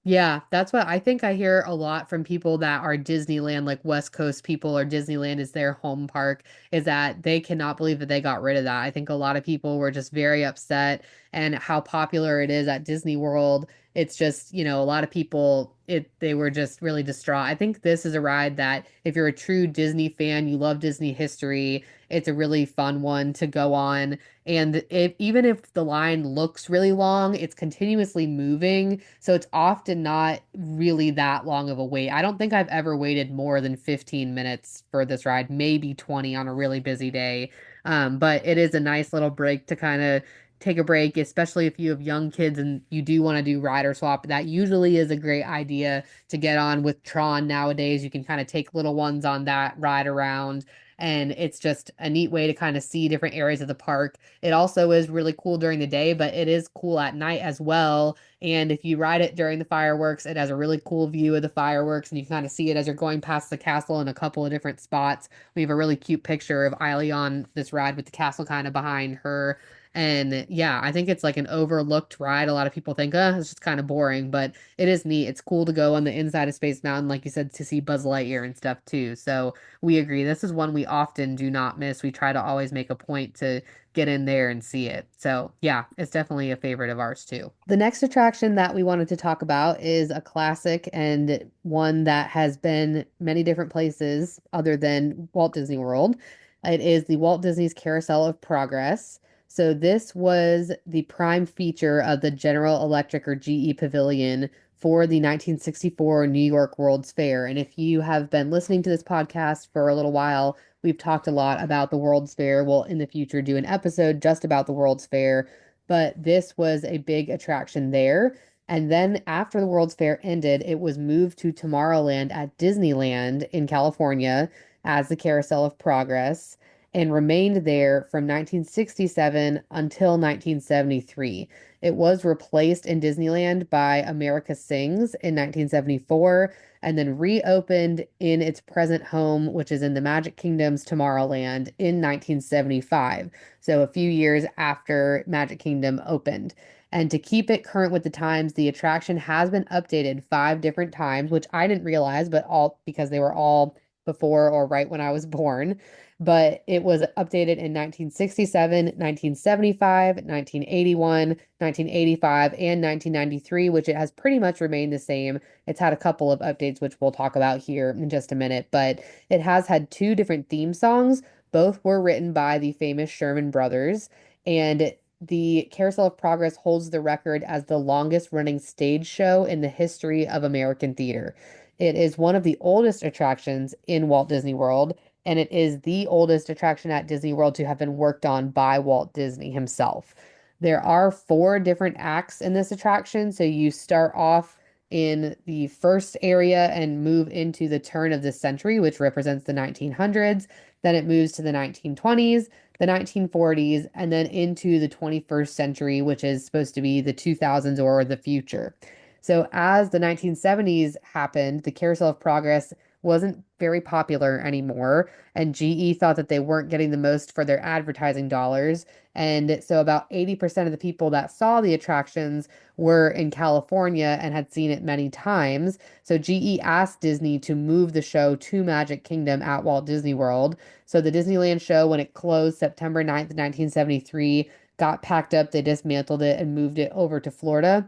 Yeah, that's what I think I hear a lot from people that are Disneyland, like West Coast people, or Disneyland is their home park, is that they cannot believe that they got rid of that. I think a lot of people were just very upset and how popular it is at Disney World. It's just, a lot of people, they were just really distraught. I think this is a ride that if you're a true Disney fan, you love Disney history, it's a really fun one to go on. And even if the line looks really long, it's continuously moving. So it's often not really that long of a wait. I don't think I've ever waited more than 15 minutes for this ride, maybe 20 on a really busy day. But it is a nice little break to kind of take a break, especially if you have young kids and you do want to do rider swap. That usually is a great idea to get on with Tron nowadays. You can kind of take little ones on that ride around. And it's just a neat way to kind of see different areas of the park. It also is really cool during the day, but it is cool at night as well. And if you ride it during the fireworks, it has a really cool view of the fireworks, and you can kind of see it as you're going past the castle in a couple of different spots. We have a really cute picture of Eiley on this ride with the castle kind of behind her. And yeah, I think it's like an overlooked ride. A lot of people think, it's just kind of boring, but it is neat. It's cool to go on the inside of Space Mountain, like you said, to see Buzz Lightyear and stuff too. So we agree. This is one we often do not miss. We try to always make a point to get in there and see it. So, yeah, it's definitely a favorite of ours too. The next attraction that we wanted to talk about is a classic and one that has been many different places other than Walt Disney World. It is the Walt Disney's Carousel of Progress. So, this was the prime feature of the General Electric or GE Pavilion for the 1964 New York World's Fair. And if you have been listening to this podcast for a little while, we've talked a lot about the World's Fair. We'll in the future do an episode just about the World's Fair, but this was a big attraction there. And then after the World's Fair ended, it was moved to Tomorrowland at Disneyland in California as the Carousel of Progress and remained there from 1967 until 1973. It was replaced in Disneyland by America Sings in 1974 and then reopened in its present home, which is in the Magic Kingdom's Tomorrowland in 1975. So a few years after Magic Kingdom opened. And to keep it current with the times, the attraction has been updated 5 different times, which I didn't realize, but all because they were all before or right when I was born. But it was updated in 1967, 1975, 1981, 1985, and 1993, which it has pretty much remained the same. It's had a couple of updates, which we'll talk about here in just a minute, but it has had 2 different theme songs. Both were written by the famous Sherman Brothers, and the Carousel of Progress holds the record as the longest running stage show in the history of American theater. It is one of the oldest attractions in Walt Disney World, and it is the oldest attraction at Disney World to have been worked on by Walt Disney himself. There are 4 different acts in this attraction, so you start off in the first area and move into the turn of the century, which represents the 1900s. Then it moves to the 1920s, the 1940s, and then into the 21st century, which is supposed to be the 2000s or the future. So as the 1970s happened, the Carousel of Progress wasn't very popular anymore, and GE thought that they weren't getting the most for their advertising dollars. And so about 80% of the people that saw the attractions were in California and had seen it many times. So GE asked Disney to move the show to Magic Kingdom at Walt Disney World. So the Disneyland show, when it closed September 9th, 1973, got packed up, they dismantled it and moved it over to Florida.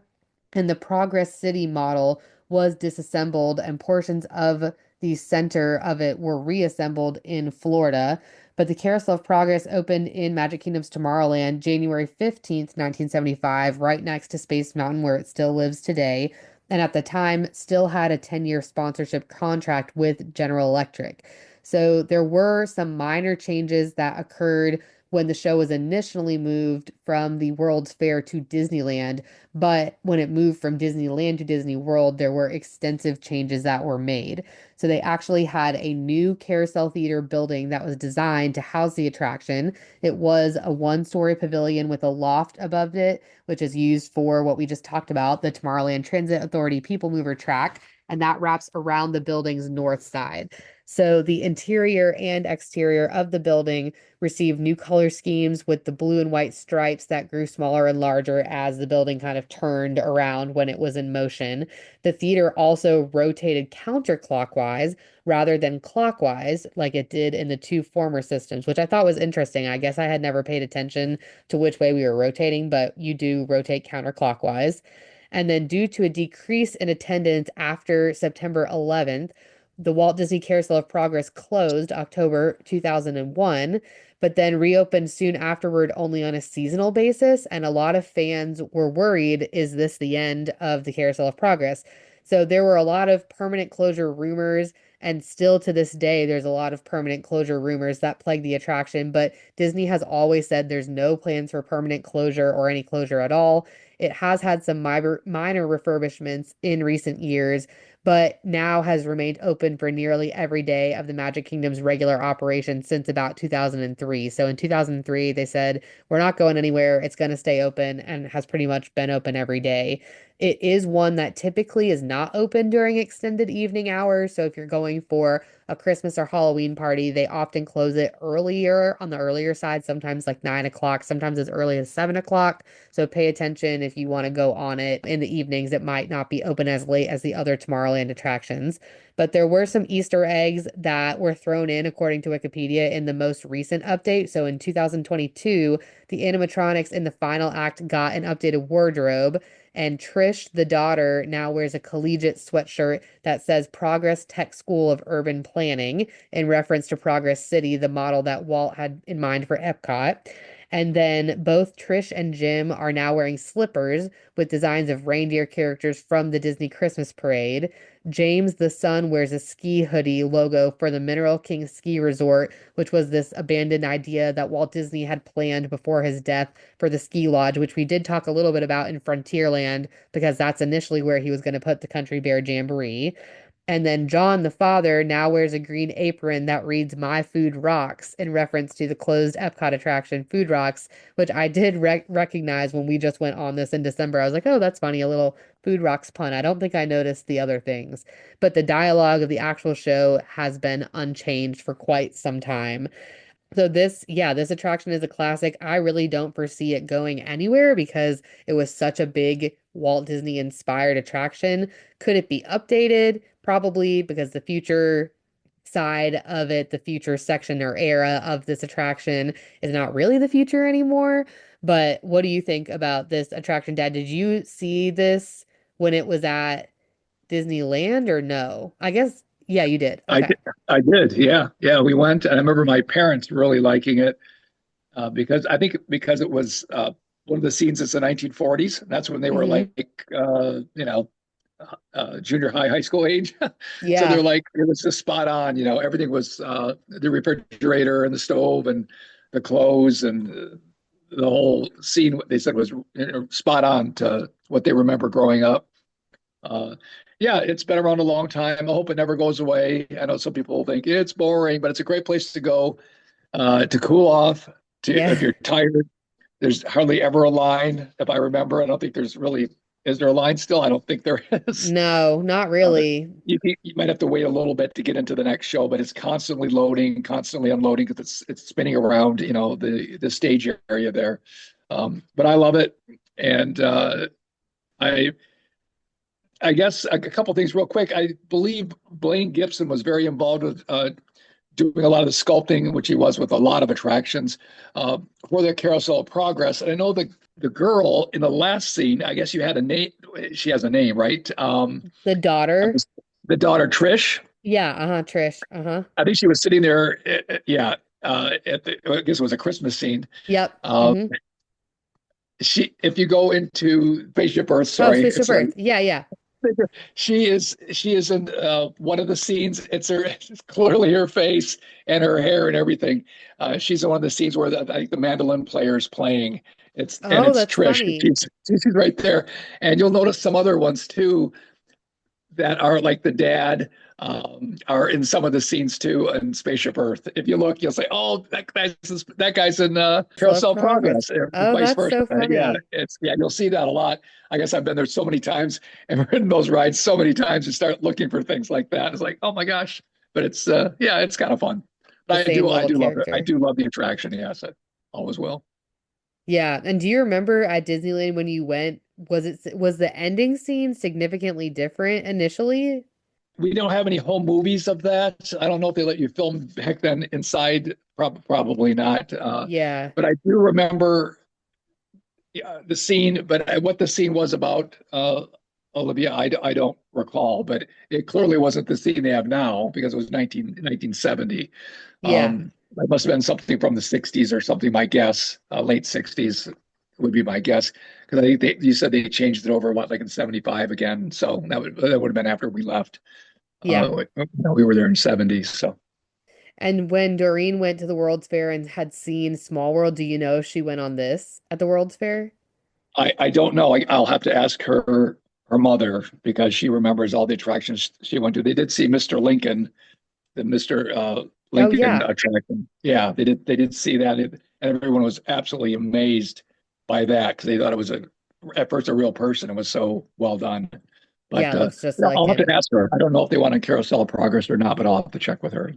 And the Progress City model was disassembled, and portions of the center of it were reassembled in Florida. But the Carousel of Progress opened in Magic Kingdom's Tomorrowland January 15th, 1975, right next to Space Mountain, where it still lives today. And at the time, still had a 10-year sponsorship contract with General Electric. So there were some minor changes that occurred when the show was initially moved from the World's Fair to Disneyland. But when it moved from Disneyland to Disney World, there were extensive changes that were made. So they actually had a new carousel theater building that was designed to house the attraction. It was a one-story pavilion with a loft above it, which is used for what we just talked about, the Tomorrowland Transit Authority PeopleMover track, and that wraps around the building's north side. So the interior and exterior of the building received new color schemes with the blue and white stripes that grew smaller and larger as the building kind of turned around when it was in motion. The theater also rotated counterclockwise rather than clockwise, like it did in the two former systems, which I thought was interesting. I guess I had never paid attention to which way we were rotating, but you do rotate counterclockwise. And then, due to a decrease in attendance after September 11th, the Walt Disney Carousel of Progress closed October 2001, but then reopened soon afterward only on a seasonal basis. And a lot of fans were worried, is this the end of the Carousel of Progress? So there were a lot of permanent closure rumors. And still to this day, there's a lot of permanent closure rumors that plague the attraction. But Disney has always said there's no plans for permanent closure or any closure at all. It has had some minor refurbishments in recent years, but now has remained open for nearly every day of the Magic Kingdom's regular operation since about 2003. So in 2003, they said, we're not going anywhere. It's going to stay open, and has pretty much been open every day. It is one that typically is not open during extended evening hours. So if you're going for a Christmas or Halloween party, they often close it earlier, on the earlier side, sometimes like 9 o'clock, sometimes as early as 7 o'clock. So pay attention if you want to go on it in the evenings. It might not be open as late as the other Tomorrowland attractions. But there were some Easter eggs that were thrown in, according to Wikipedia, in the most recent update. So in 2022, the animatronics in the final act got an updated wardrobe. And Trish, the daughter, now wears a collegiate sweatshirt that says Progress Tech School of Urban Planning, in reference to Progress City, the model that Walt had in mind for Epcot. And then both Trish and Jim are now wearing slippers with designs of reindeer characters from the Disney Christmas Parade. James, the son, wears a ski hoodie logo for the Mineral King Ski Resort, which was this abandoned idea that Walt Disney had planned before his death for the ski lodge, which we did talk a little bit about in Frontierland, because that's initially where he was going to put the Country Bear Jamboree. And then John, the father, now wears a green apron that reads "My Food Rocks" in reference to the closed Epcot attraction Food Rocks, which I did recognize when we just went on this in December. I was like, oh, that's funny, a little Food Rocks pun. I don't think I noticed the other things. But the dialogue of the actual show has been unchanged for quite some time. So this attraction is a classic. I really don't foresee it going anywhere because it was such a big Walt Disney inspired attraction. Could it be updated? Probably, because the future side of it, the future section or era of this attraction is not really the future anymore. But what do you think about this attraction, Dad? Did you see this when it was at Disneyland or no? I guess, yeah, you did. I Okay. did. I did. Yeah. Yeah. We went, and I remember my parents really liking it because I think because it was one of the scenes is the 1940s. That's when they were Hmm. like, junior high, high school age. So they're Yeah. like, it was just spot on. Everything was the refrigerator and the stove and the clothes and the whole scene. What they said was spot on to what they remember growing up. Uh, yeah, it's been around a long time. I hope it never goes away. I know some people think it's boring, but it's a great place to go to cool off. To if Yeah. you're tired, there's hardly ever a line. If I remember, I don't think there's really. Is there a line still? I don't think there is. No, not But really. you might have to wait a little bit to get into the next show, but it's constantly loading, constantly unloading because it's spinning around, the stage area there. But I love it, and I I guess a couple things real quick. I believe Blaine Gibson was very involved with doing a lot of the sculpting, which he was with a lot of attractions uh, for the Carousel of Progress. And I know the girl in the last scene, I guess you had a name. She has a name, right? The daughter. The daughter Trish. Yeah, Trish. I think she was sitting there. Yeah, I guess it was a Christmas scene. Yep. Uh, if you go into Spaceship Earth, Oh, sorry, Spaceship it's Earth. Yeah, yeah. she is in one of the scenes. It's clearly her face and her hair and everything. She's in one of the scenes where I think the mandolin player is playing. Oh, It's that's Trish. funny. She's right there, and you'll notice some other ones too that are like the dad are in some of the scenes too in Spaceship Earth. If you look, you'll say, "Oh, that guy's in Slow Carousel progress. Progress," or Oh, vice that's versa. so Yeah, funny. you'll see that a lot. I guess I've been there so many times and ridden those rides so many times. You start looking for things like that. It's like, oh my gosh! But it's yeah, it's kind of fun. The But same I little do love it. I character. do love the attraction. Yes, I always will. Yeah. And do you remember at Disneyland when you went, was the ending scene significantly different initially? We don't have any home movies of that. I don't know if they let you film back then inside. Probably not. Yeah. But I do remember the scene. But what the scene was about, Olivia, I don't recall. But it clearly wasn't the scene they have now because it was 1970. Yeah. It must have been something from the 60s or something, my guess. Late 60s would be my guess. Because I think you said they changed it over, what, like in 75 again. So that would have been after we left. Yeah. We were there in 70s. So And when Doreen went to the World's Fair and had seen Small World, do you know if she went on this at the World's Fair? I don't know. I'll have to ask her mother because she remembers all the attractions she went to. They did see Mr. Lincoln, the Mr. Oh, Lincoln yeah. attraction. Yeah, they did see that, and everyone was absolutely amazed by that because they thought it was at first a real person. It was so well done. Yeah, But it looks just yeah, like I'll have to him. ask her. I don't know if they want a Carousel of Progress or not, but I'll have to check with her.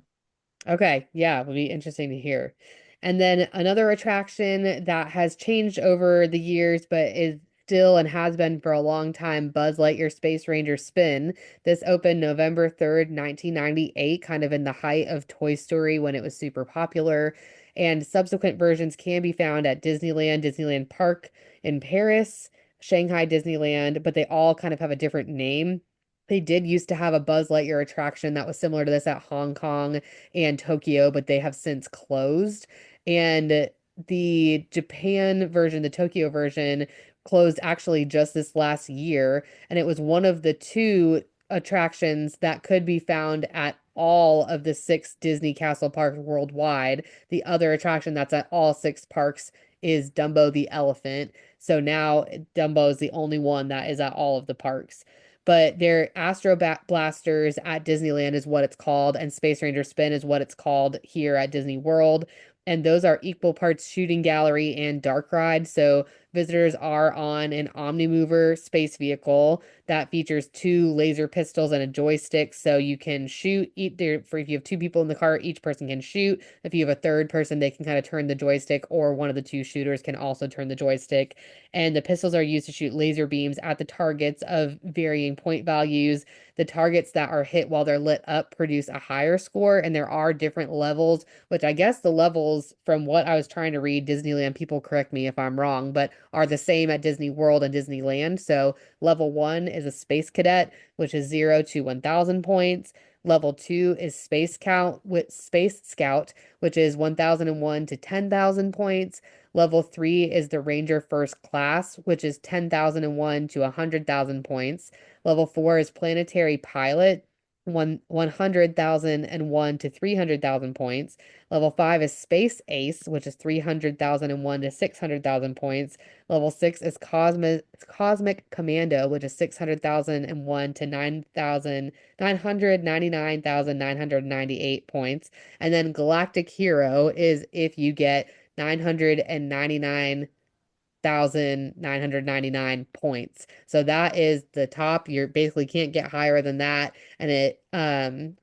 Okay, yeah, it would be interesting to hear. And then another attraction that has changed over the years, but is still and has been for a long time, Buzz Lightyear Space Ranger Spin. This opened November 3rd, 1998, kind of in the height of Toy Story when it was super popular. And subsequent versions can be found at Disneyland, Disneyland Park in Paris, Shanghai Disneyland, but they all kind of have a different name. They did used to have a Buzz Lightyear attraction that was similar to this at Hong Kong and Tokyo, but they have since closed. And the Japan version, the Tokyo version, closed actually just this last year. And it was one of the two attractions that could be found at all of the six Disney Castle parks worldwide. The other attraction that's at all six parks is Dumbo the Elephant. So now Dumbo is the only one that is at all of the parks, but their Blasters at Disneyland is what it's called, and Space Ranger Spin is what it's called here at Disney World. And those are equal parts shooting gallery and dark ride. So visitors are on an OmniMover space vehicle that features two laser pistols and a joystick. So you can shoot either for if you have two people in the car, each person can shoot. If you have a third person, they can kind of turn the joystick, or one of the two shooters can also turn the joystick. And the pistols are used to shoot laser beams at the targets of varying point values. The targets that are hit while they're lit up produce a higher score, and there are different levels, which I guess the levels, from what I was trying to read, Disneyland, people correct me if I'm wrong, but are the same at Disney World and Disneyland. So level one is a Space Cadet, which is 0 to 1,000 points. Level two is Space Scout, which is 1,001 to 10,000 points. Level three is the Ranger First Class, which is 10,001 to 100,000 points. Level four is Planetary Pilot, 100,001 to 300,000 points. Level five is Space Ace, which is 300,001 to 600,000 points. Level six is Cosmic Commando, which is 600,001 to 999,998 points. And then Galactic Hero is if you get 999,000 6,999 points. So that is the top. You basically can't get higher than that. And it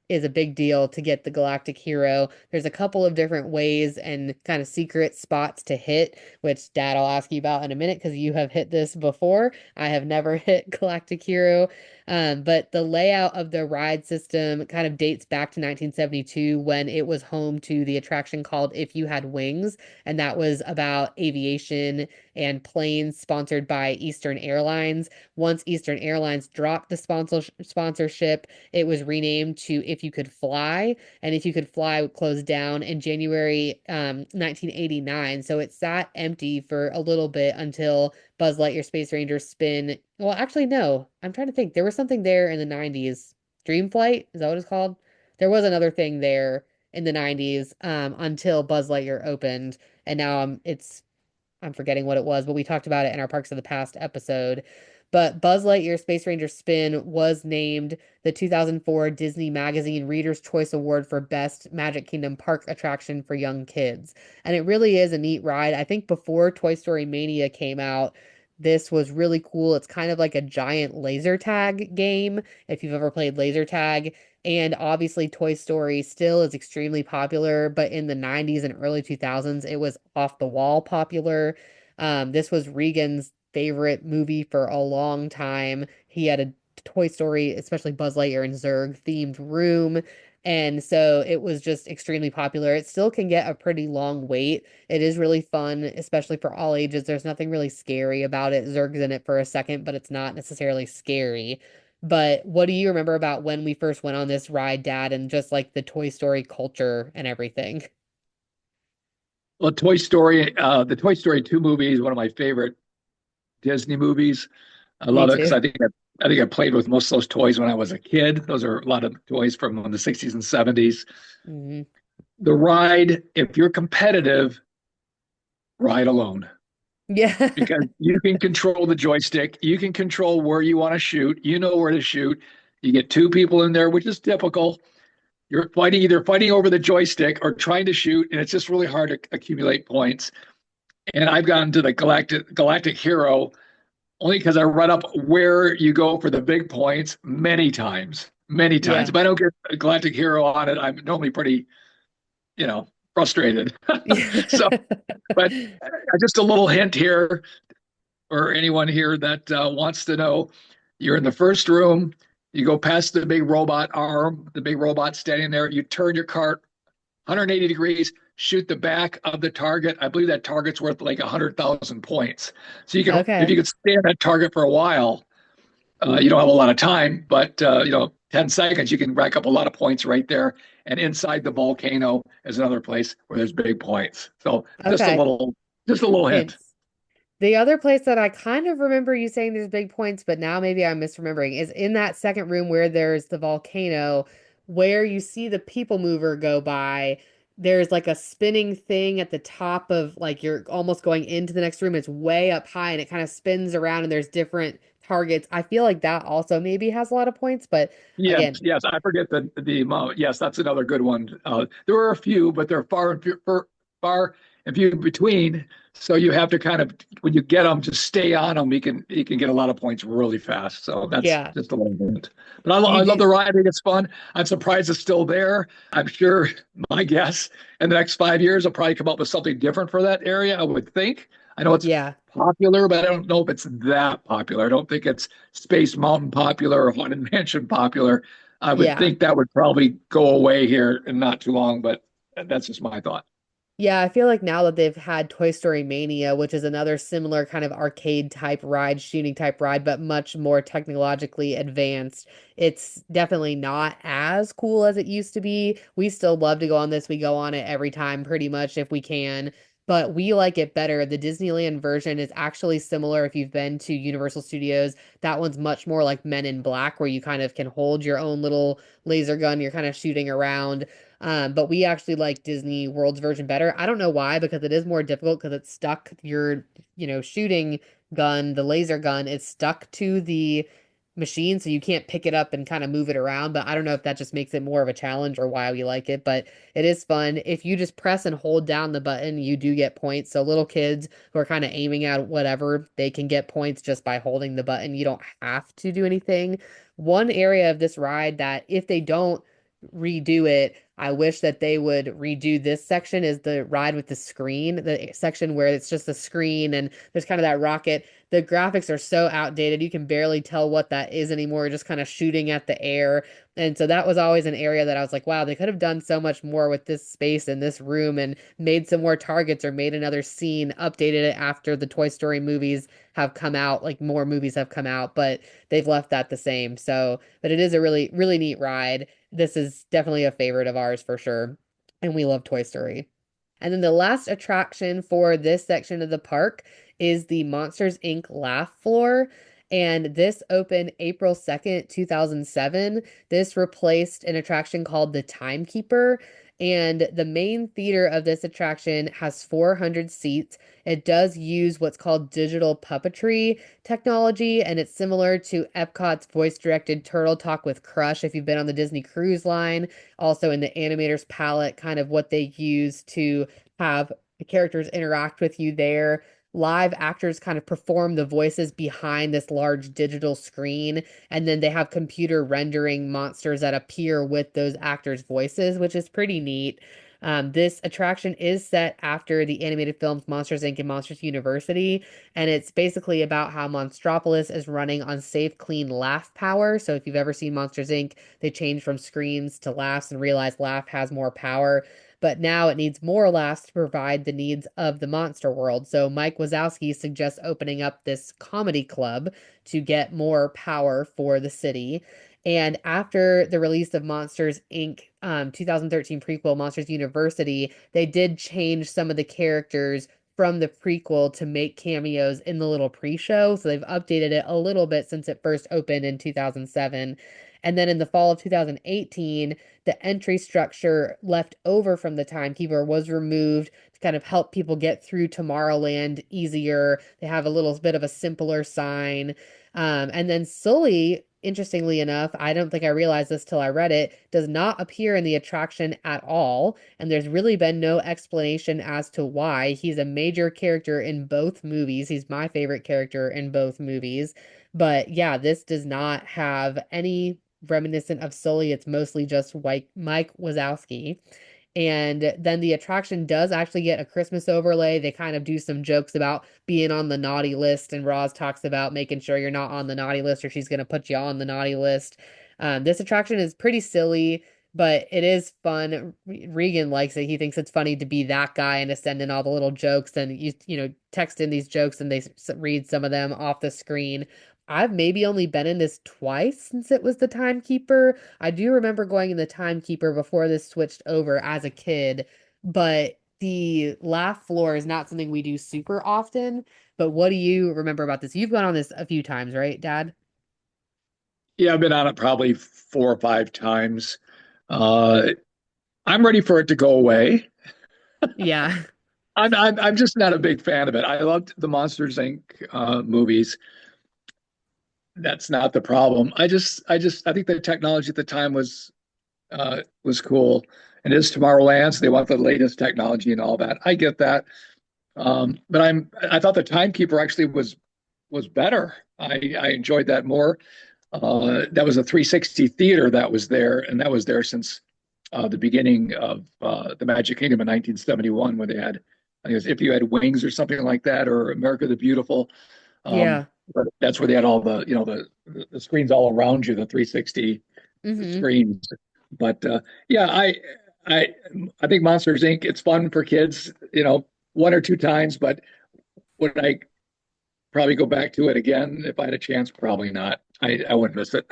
is a big deal to get the Galactic Hero. There's a couple of different ways and kind of secret spots to hit, which Dad will ask you about in a minute because you have hit this before. I have never hit Galactic Hero. But the layout of the ride system kind of dates back to 1972 when it was home to the attraction called If You Had Wings, and that was about aviation and planes sponsored by Eastern Airlines. Once Eastern Airlines dropped the sponsorship, it was renamed to If You Could Fly, and If You Could Fly closed down in January 1989. So it sat empty for a little bit until Buzz Lightyear Space Ranger spin. Well, actually, no. I'm trying to think. There was something there in the 90s. Dream Flight? Is that what it's called? There was another thing there in the 90s until Buzz Lightyear opened. And now I'm forgetting what it was, but we talked about it in our Parks of the Past episode. But Buzz Lightyear Space Ranger Spin was named the 2004 Disney Magazine Reader's Choice Award for Best Magic Kingdom Park Attraction for Young Kids. And it really is a neat ride. I think before Toy Story Mania came out, this was really cool. It's kind of like a giant laser tag game, if you've ever played laser tag. And obviously, Toy Story still is extremely popular, but in the 90s and early 2000s, it was off the wall popular. This was Regan's favorite movie for a long time. He had a Toy Story, especially Buzz Lightyear and Zurg themed room. And so it was just extremely popular. It still can get a pretty long wait. It is really fun, especially for all ages. There's nothing really scary about it. Zurg's in it for a second, but it's not necessarily scary. But what do you remember about when we first went on this ride, Dad, and just like the Toy Story culture and everything? Well, the Toy Story 2 movie is one of my favorite Disney movies. I Me love it because too. I think I played with most of those toys when I was a kid. Those are a lot of toys from the 60s and 70s. Hmm. The ride, if you're competitive, ride alone Yeah. because you can control the joystick. You can control where you want to shoot. You know where to shoot. You get two people in there, which is typical. You're either fighting over the joystick or trying to shoot, and it's just really hard to accumulate points. And I've gotten to the Galactic Hero only because I read up where you go for the big points many times, many times. Yeah. If I don't get a Galactic Hero on it, I'm normally pretty, frustrated. So, but just a little hint here for anyone here that wants to know, you're in the first room. You go past the big robot arm, the big robot standing there. You turn your cart 180 degrees, shoot the back of the target. I believe that target's worth like 100,000 points. So if you Okay. could stay on that target for a while, you don't have a lot of time, but 10 seconds, you can rack up a lot of points right there. And inside the volcano is another place where there's big points. So Okay. just a little hint. Hints. The other place that I kind of remember you saying there's big points, but now maybe I'm misremembering, is in that second room where there's the volcano, where you see the people mover go by. There's like a spinning thing at the top of like you're almost going into the next room. It's way up high and it kind of spins around and there's different targets. I feel like that also maybe has a lot of points, but Yes, again, yes, I forget the amount. Yes, that's another good one. There are a few, but they're far and few between. So you have to kind of, when you get them, just stay on them. You can get a lot of points really fast. So that's yeah, just a little bit. But you I love do. the ride. I think it's fun. I'm surprised it's still there. I'm sure my guess in the next 5 years, I'll probably come up with something different for that area. I would think. I know it's Yeah, popular, but I don't know if it's that popular. I don't think it's Space Mountain popular or Haunted Mansion popular. I would yeah. think that would probably go away here in not too long, but that's just my thought. Yeah, I feel like now that they've had Toy Story Mania, which is another similar kind of arcade type ride, shooting type ride, but much more technologically advanced, it's definitely not as cool as it used to be. We still love to go on this. We go on it every time pretty much if we can, but we like it better. The Disneyland version is actually similar if you've been to Universal Studios. That one's much more like Men in Black, where you kind of can hold your own little laser gun, you're kind of shooting around. But we actually like Disney World's version better. I don't know why, because it is more difficult because it's stuck your, shooting gun, the laser gun is stuck to the machine, so you can't pick it up and kind of move it around. But I don't know if that just makes it more of a challenge or why we like it, but it is fun. If you just press and hold down the button, you do get points. So little kids who are kind of aiming at whatever, they can get points just by holding the button. You don't have to do anything. One area of this ride that if they don't redo it, I wish that they would redo this section is the ride with the screen, the section where it's just the screen and there's kind of that rocket. The graphics are so outdated. You can barely tell what that is anymore, just kind of shooting at the air. And so that was always an area that I was like, wow, they could have done so much more with this space in this room and made some more targets or made another scene, updated it after the Toy Story movies have come out, like more movies have come out, but they've left that the same. So, but it is a really, really neat ride. This is definitely a favorite of ours for sure. And we love Toy Story. And then the last attraction for this section of the park is the Monsters Inc. Laugh Floor. And this opened April 2nd, 2007. This replaced an attraction called the Timekeeper. And the main theater of this attraction has 400 seats. It does use what's called digital puppetry technology, and it's similar to Epcot's voice-directed Turtle Talk with Crush if you've been on the Disney Cruise Line. Also in the animator's palette, kind of what they use to have the characters interact with you there. Live actors kind of perform the voices behind this large digital screen, and then they have computer rendering monsters that appear with those actors' voices, which is pretty neat. This attraction is set after the animated films Monsters Inc. and Monsters University, and it's basically about how Monstropolis is running on safe, clean laugh power. So if you've ever seen Monsters Inc., they changed from screens to laughs and realized laugh has more power. But now it needs more laughs to provide the needs of the monster world. So Mike Wazowski suggests opening up this comedy club to get more power for the city. And after the release of Monsters Inc. 2013 prequel, Monsters University, they did change some of the characters from the prequel to make cameos in the little pre-show. So they've updated it a little bit since it first opened in 2007. And then in the fall of 2018, the entry structure left over from the Timekeeper was removed to kind of help people get through Tomorrowland easier. They have a little bit of a simpler sign. And then Sully, interestingly enough, I don't think I realized this till I read it, does not appear in the attraction at all. And there's really been no explanation as to why. He's a major character in both movies. He's my favorite character in both movies. But yeah, this does not have any reminiscent of Sully. It's mostly just Mike Wazowski. And then the attraction does actually get a Christmas overlay. They kind of do some jokes about being on the naughty list, and Roz talks about making sure you're not on the naughty list or she's going to put you on the naughty list. This attraction is pretty silly, but it is fun. Regan likes it. He thinks it's funny to be that guy and to send in all the little jokes and text in these jokes and they read some of them off the screen. I've maybe only been in this twice since it was the Timekeeper. I do remember going in the Timekeeper before this switched over as a kid, but the laugh floor is not something we do super often. But what do you remember about this? You've gone on this a few times, right, Dad? Yeah, I've been on it probably 4 or 5 times. Uh, I'm ready for it to go away. Yeah. I'm just not a big fan of it. I loved the Monsters Inc. Movies. That's not the problem. I think the technology at the time was cool. And it is Tomorrowland, so they want the latest technology and all that. I get that. But I thought the Timekeeper actually was better. I enjoyed that more. That was a 360 theater that was there, and that was there since the beginning of the Magic Kingdom in 1971, where they had, I think it was If You Had Wings or something like that, or America the Beautiful. Yeah. But that's where they had all the screens all around you, the 360 Mm-hmm. screens. But yeah, I I think Monsters Inc. It's fun for kids, 1 or 2 times, but would I probably go back to it again if I had a chance? Probably not. I wouldn't miss it.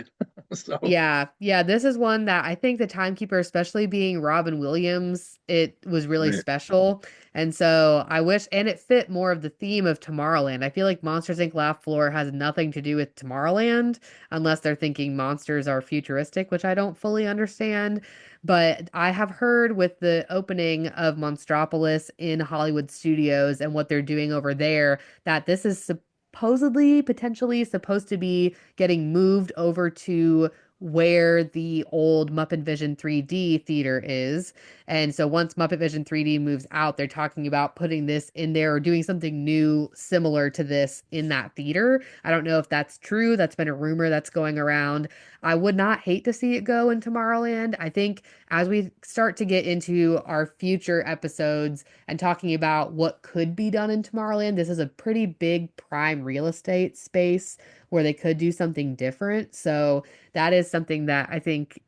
So Yeah, yeah, this is one that I think the Timekeeper, especially being Robin Williams, it was really right. special. And so I wish, and it fit more of the theme of Tomorrowland. I feel like Monsters Inc. Laugh Floor has nothing to do with Tomorrowland, unless they're thinking monsters are futuristic, which I don't fully understand. But I have heard with the opening of Monstropolis in Hollywood Studios and what they're doing over there, that this is supposedly, potentially supposed to be getting moved over to where the old Muppet Vision 3D theater is. And so once Muppet Vision 3D moves out, they're talking about putting this in there or doing something new similar to this in that theater. I don't know if that's true. That's been a rumor that's going around. I would not hate to see it go in Tomorrowland. I think as we start to get into our future episodes and talking about what could be done in Tomorrowland, this is a pretty big prime real estate space where they could do something different. So that is something that I think,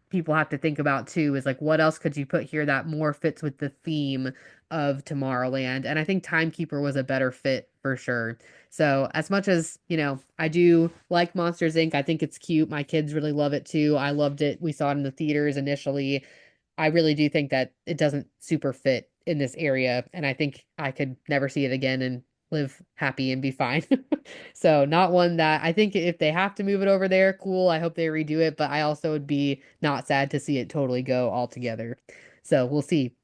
people have to think about too, is like, what else could you put here that more fits with the theme of Tomorrowland? And I think Timekeeper was a better fit for sure. So as much as, I do like Monsters Inc., I think it's cute. My kids really love it too. I loved it. We saw it in the theaters initially. I really do think that it doesn't super fit in this area. And I think I could never see it again and live happy and be fine. So not one that I think if they have to move it over there, cool. I hope they redo it, but I also would be not sad to see it totally go altogether. So we'll see.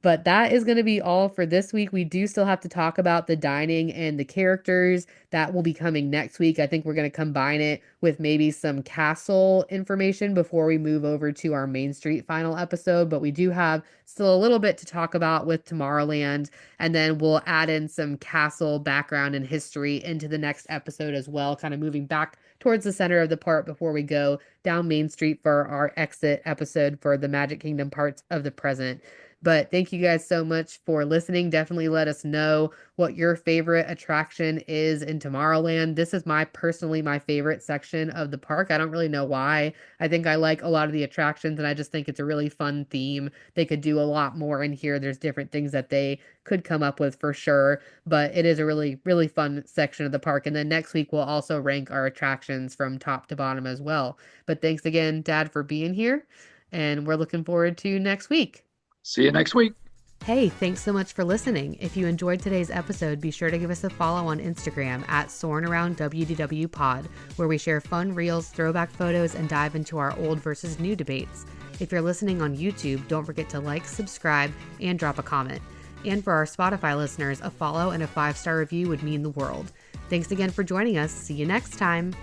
But that is going to be all for this week. We do still have to talk about the dining and the characters. That will be coming next week. I think we're going to combine it with maybe some castle information before we move over to our Main Street final episode. But we do have still a little bit to talk about with Tomorrowland. And then we'll add in some castle background and history into the next episode as well, kind of moving back towards the center of the park before we go down Main Street for our exit episode for the Magic Kingdom parts of the present. But thank you guys so much for listening. Definitely let us know what your favorite attraction is in Tomorrowland. This is personally my favorite section of the park. I don't really know why. I think I like a lot of the attractions and I just think it's a really fun theme. They could do a lot more in here. There's different things that they could come up with for sure, but it is a really, really fun section of the park. And then next week, we'll also rank our attractions from top to bottom as well. But thanks again, Dad, for being here. And we're looking forward to next week. See you next week. Hey, thanks so much for listening. If you enjoyed today's episode, be sure to give us a follow on Instagram at Soarin Around WDW Pod, where we share fun reels, throwback photos, and dive into our old versus new debates. If you're listening on YouTube, don't forget to like, subscribe, and drop a comment. And for our Spotify listeners, a follow and a 5-star review would mean the world. Thanks again for joining us. See you next time.